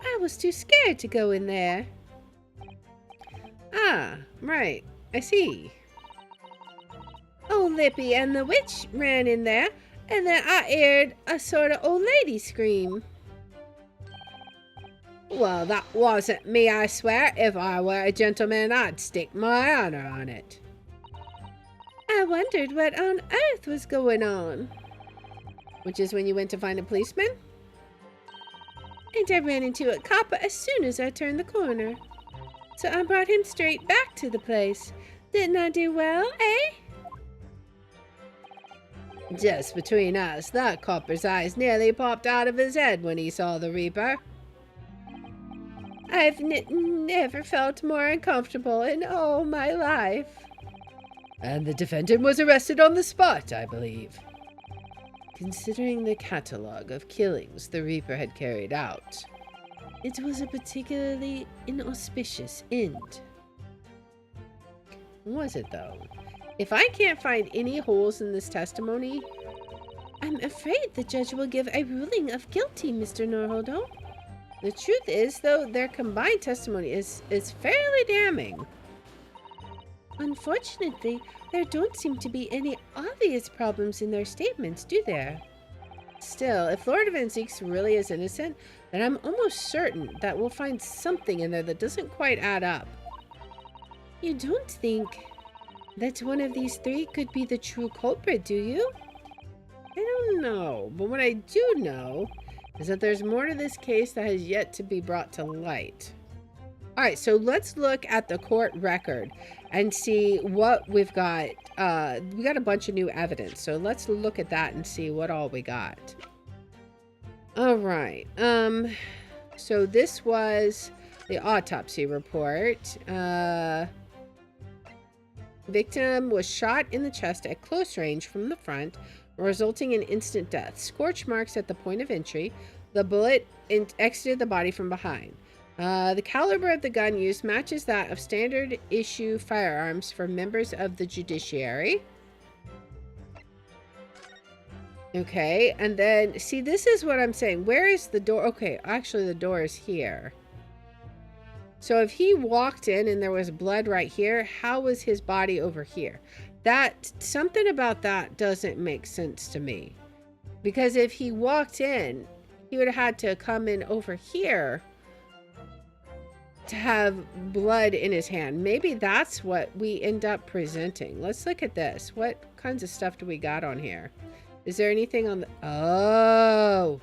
I was too scared to go in there. Ah, right. I see. Old Lippy and the witch ran in there, and then I heard a sort of old lady scream. Well, that wasn't me, I swear. If I were a gentleman, I'd stake my honor on it. I wondered what on earth was going on. Which is when you went to find a policeman? And I ran into a copper as soon as I turned the corner. So I brought him straight back to the place. Didn't I do well, eh? Just between us, that copper's eyes nearly popped out of his head when he saw the Reaper. I've never felt more uncomfortable in all my life. And the defendant was arrested on the spot, I believe. Considering the catalogue of killings the Reaper had carried out, it was a particularly inauspicious end. Was it, though? If I can't find any holes in this testimony, I'm afraid the judge will give a ruling of guilty, Mr. Naruhodo. The truth is, though, their combined testimony is fairly damning. Unfortunately, there don't seem to be any obvious problems in their statements, do there? Still, if Lord Van Zieks really is innocent, then I'm almost certain that we'll find something in there that doesn't quite add up. You don't think that one of these three could be the true culprit, do you? I don't know, but what I do know is that there's more to this case that has yet to be brought to light. All right, so let's look at the court record and see what we've got. We got a bunch of new evidence, so let's look at that and see what all we got. All right. So this was the autopsy report. Victim was shot in the chest at close range from the front, resulting in instant death. Scorch marks at the point of entry. The bullet exited the body from behind. The caliber of the gun used matches that of standard issue firearms for members of the judiciary. Okay, and then, see, this is what I'm saying. Where is the door? Okay, actually the door is here. So if he walked in and there was blood right here, how was his body over here? Something about that doesn't make sense to me. Because if he walked in, he would have had to come in over here to have blood in his hand. Maybe that's what we end up presenting. Let's look at this. What kinds of stuff do we got on here? Is there anything on the... Oh!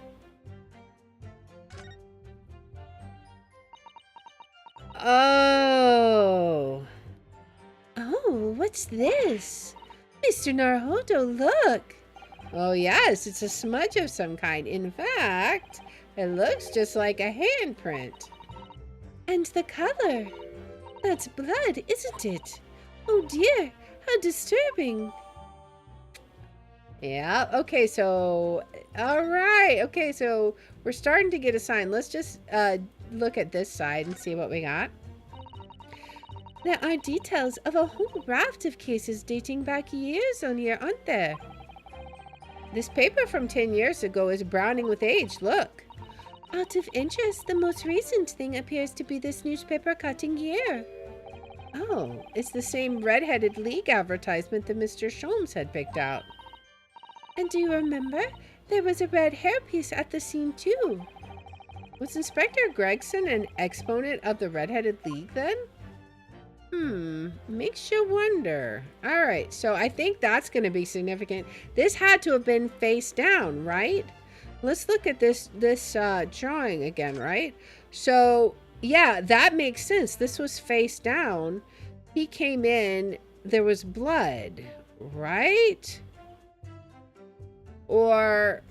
Oh! Oh, what's this? Mr. Naruhodo, look! Oh yes, it's a smudge of some kind. In fact, it looks just like a handprint. And the color. That's blood, isn't it? Oh dear, how disturbing. Yeah, okay, so... Alright, okay, so we're starting to get a sign. Let's just look at this side and see what we got. There are details of a whole raft of cases dating back years on here, aren't there? This paper from 10 years ago is browning with age, look. Out of interest, the most recent thing appears to be this newspaper cutting here. Oh, it's the same Red-Headed League advertisement that Mr. Sholmes had picked out. And do you remember? There was a red hairpiece at the scene too. Was Inspector Gregson an exponent of the Red-Headed League then? Makes you wonder. All right, so I think that's going to be significant. This had to have been face down, right? Let's look at this drawing again, right? So, yeah, that makes sense. This was face down. He came in, there was blood, right? Or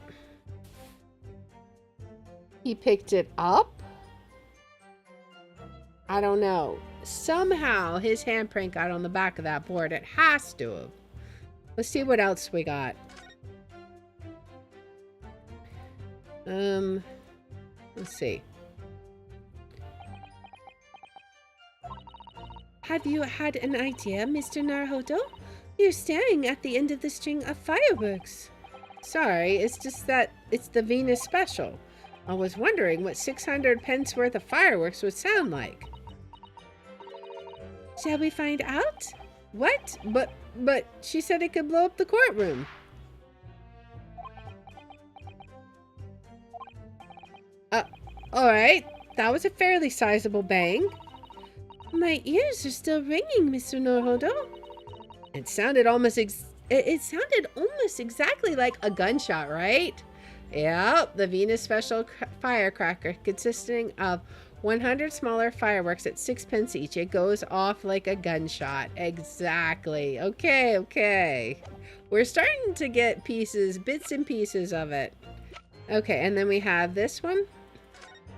he picked it up? I don't know. Somehow his handprint got on the back of that board. It has to have. Let's see what else we got. Let's see. Have you had an idea, Mr. Naruhodo? You're staring at the end of the string of fireworks. Sorry, it's just that it's the Venus special. I was wondering what 600 pence worth of fireworks would sound like. Shall we find out? What? But she said it could blow up the courtroom. Alright. That was a fairly sizable bang. My ears are still ringing, Mr. Naruhodo. It sounded almost exactly like a gunshot, right? Yep, the Venus Special firecracker consisting of 100 smaller fireworks at 6 pence each. It goes off like a gunshot. Exactly. Okay. We're starting to get bits and pieces of it. Okay, and then we have this one.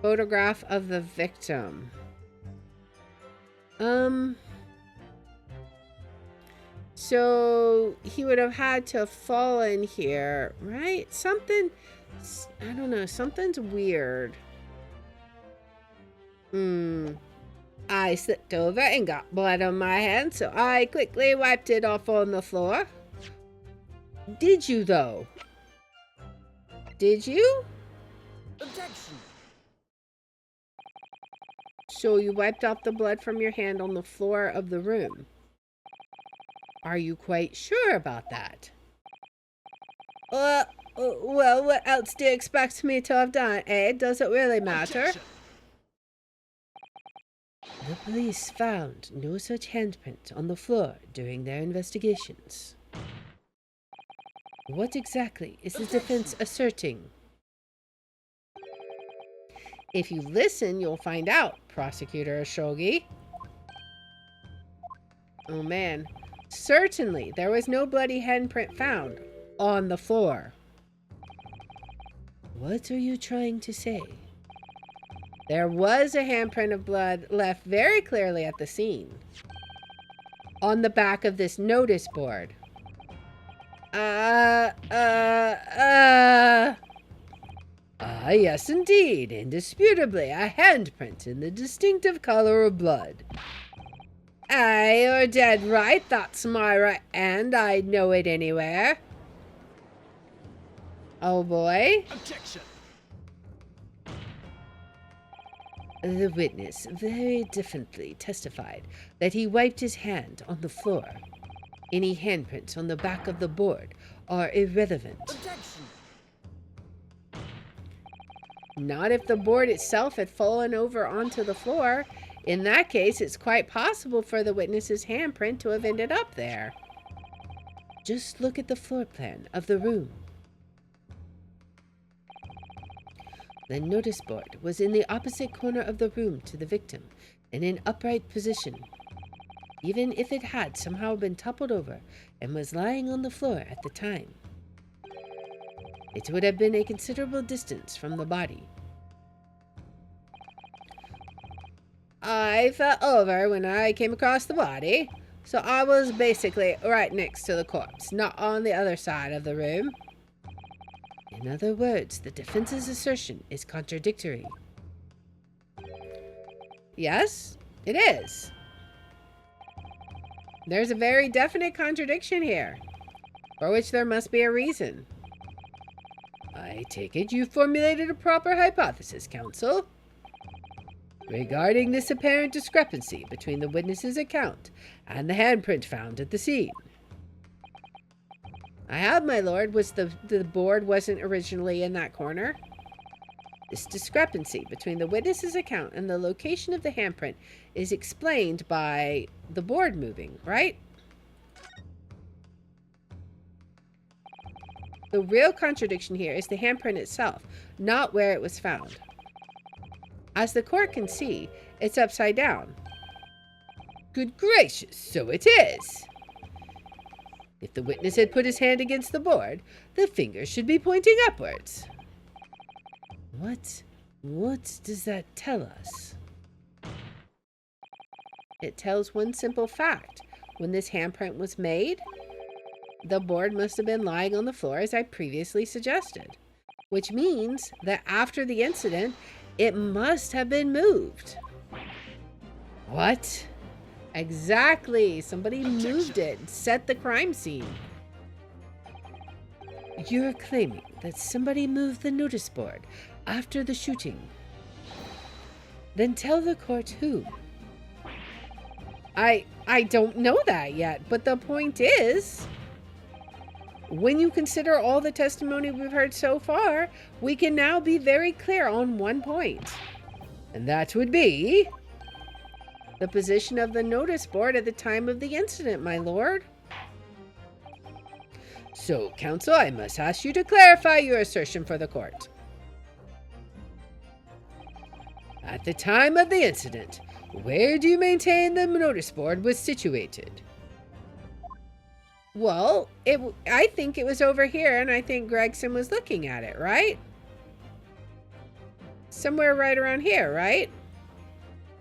Photograph of the victim. So he would have had to fall in here, right? I don't know, something's weird. I slipped over and got blood on my hand, so I quickly wiped it off on the floor. Did you, though? Did you? Objection. So you wiped off the blood from your hand on the floor of the room. Are you quite sure about that? Well, what else do you expect me to have done, eh? Does it really matter? Objection. The police found no such handprint on the floor during their investigations. What exactly is the defense asserting? If you listen, you'll find out, Prosecutor Ashogi. Oh man. Certainly, there was no bloody handprint found on the floor. What are you trying to say? There was a handprint of blood left very clearly at the scene. On the back of this notice board. Yes indeed, indisputably a handprint in the distinctive color of blood. Aye, you're dead right, that's my right hand, I'd know it anywhere. Oh boy. Objection. The witness very differently testified that he wiped his hand on the floor. Any handprints on the back of the board are irrelevant. Objection. Not if the board itself had fallen over onto the floor. In that case, it's quite possible for the witness's handprint to have ended up there. Just look at the floor plan of the room. The notice board was in the opposite corner of the room to the victim, in an upright position. Even if it had somehow been toppled over and was lying on the floor at the time, it would have been a considerable distance from the body. I fell over when I came across the body, so I was basically right next to the corpse, not on the other side of the room. In other words, the defense's assertion is contradictory. Yes, it is. There's a very definite contradiction here, for which there must be a reason. I take it you formulated a proper hypothesis, counsel. Regarding this apparent discrepancy between the witness's account and the handprint found at the scene. I have, my lord. Was the board wasn't originally in that corner? This discrepancy between the witness's account and the location of the handprint is explained by the board moving, right? The real contradiction here is the handprint itself, not where it was found. As the court can see, it's upside down. Good gracious, so it is. If the witness had put his hand against the board, the finger should be pointing upwards. What does that tell us? It tells one simple fact. When this handprint was made, the board must have been lying on the floor as I previously suggested, which means that after the incident, it must have been moved. What? Exactly. Somebody moved it, set the crime scene. You're claiming that somebody moved the notice board after the shooting. Then tell the court who. I don't know that yet, but the point is, when you consider all the testimony we've heard so far, we can now be very clear on one point. And that would be the position of the notice board at the time of the incident, my lord. So, counsel, I must ask you to clarify your assertion for the court. At the time of the incident, where do you maintain the notice board was situated? Well, I think it was over here, and I think Gregson was looking at it, right? Somewhere right around here, right?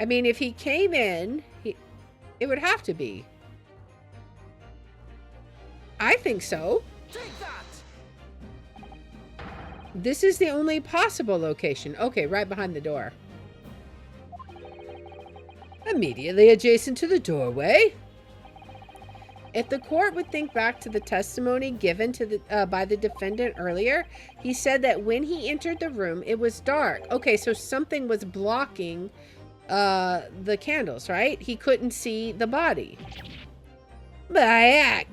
I mean, if he came in, it would have to be. I think so. Take that! This is the only possible location. Okay, right behind the door. Immediately adjacent to the doorway. If the court would think back to the testimony given to by the defendant earlier, he said that when he entered the room, it was dark. Okay, so something was blocking the candles, right? He couldn't see the body. Bayak!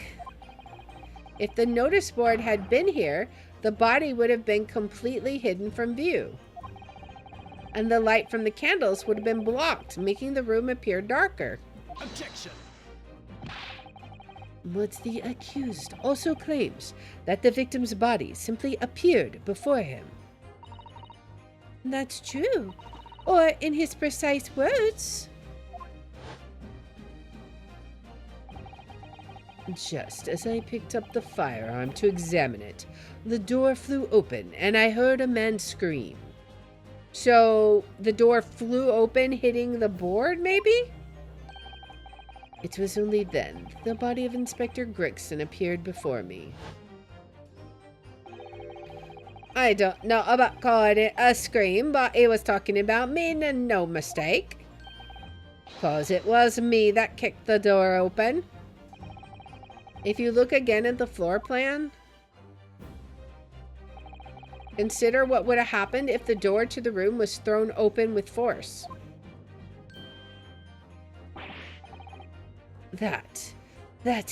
If the notice board had been here, the body would have been completely hidden from view. And the light from the candles would have been blocked, making the room appear darker. Objection! But the accused also claims that the victim's body simply appeared before him. That's true. Or in his precise words, just as I picked up the firearm to examine it, the door flew open and I heard a man scream. So the door flew open, hitting the board, maybe? It was only then the body of Inspector Gregson appeared before me. I don't know about calling it a scream, but he was talking about me and no mistake. 'Cause it was me that kicked the door open. If you look again at the floor plan, consider what would have happened if the door to the room was thrown open with force. That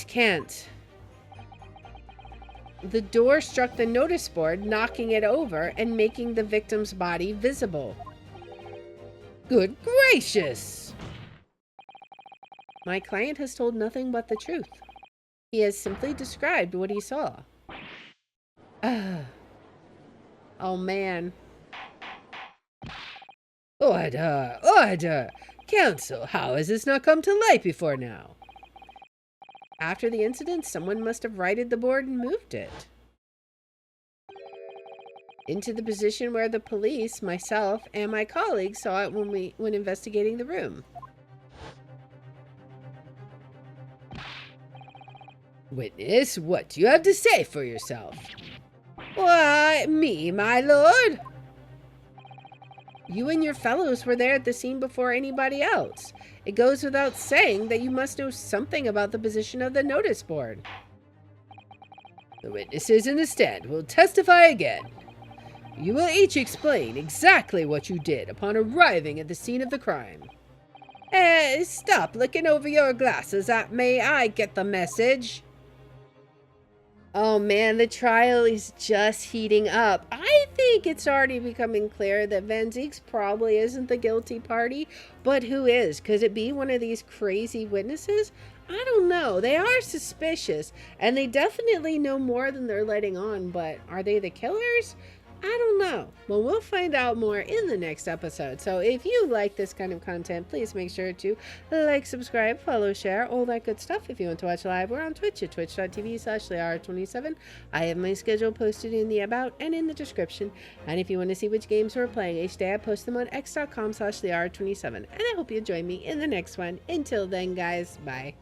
can't. The door struck the notice board, knocking it over and making the victim's body visible. Good gracious! My client has told nothing but the truth. He has simply described what he saw. Oh man. Order! Counsel, how has this not come to light before now? After the incident, someone must have righted the board and moved it into the position where the police, myself, and my colleagues saw it when investigating the room. Witness, what do you have to say for yourself? Why, me, my lord. You and your fellows were there at the scene before anybody else. It goes without saying that you must know something about the position of the notice board. The witnesses in the stand will testify again. You will each explain exactly what you did upon arriving at the scene of the crime. Stop looking over your glasses at me. I get the message. Oh man, the trial is just heating up. I think it's already becoming clear that Van Zieks probably isn't the guilty party, but who is? Could it be one of these crazy witnesses? I don't know. They are suspicious, and they definitely know more than they're letting on, but are they the killers? I don't know. Well, we'll find out more in the next episode. So if you like this kind of content, please make sure to like, subscribe, follow, share, all that good stuff. If you want to watch live, we're on Twitch at twitch.tv/LeR27. I have my schedule posted in the about and in the description. And if you want to see which games we're playing each day, I post them on x.com/LeR27. And I hope you join me in the next one. Until then, guys, bye.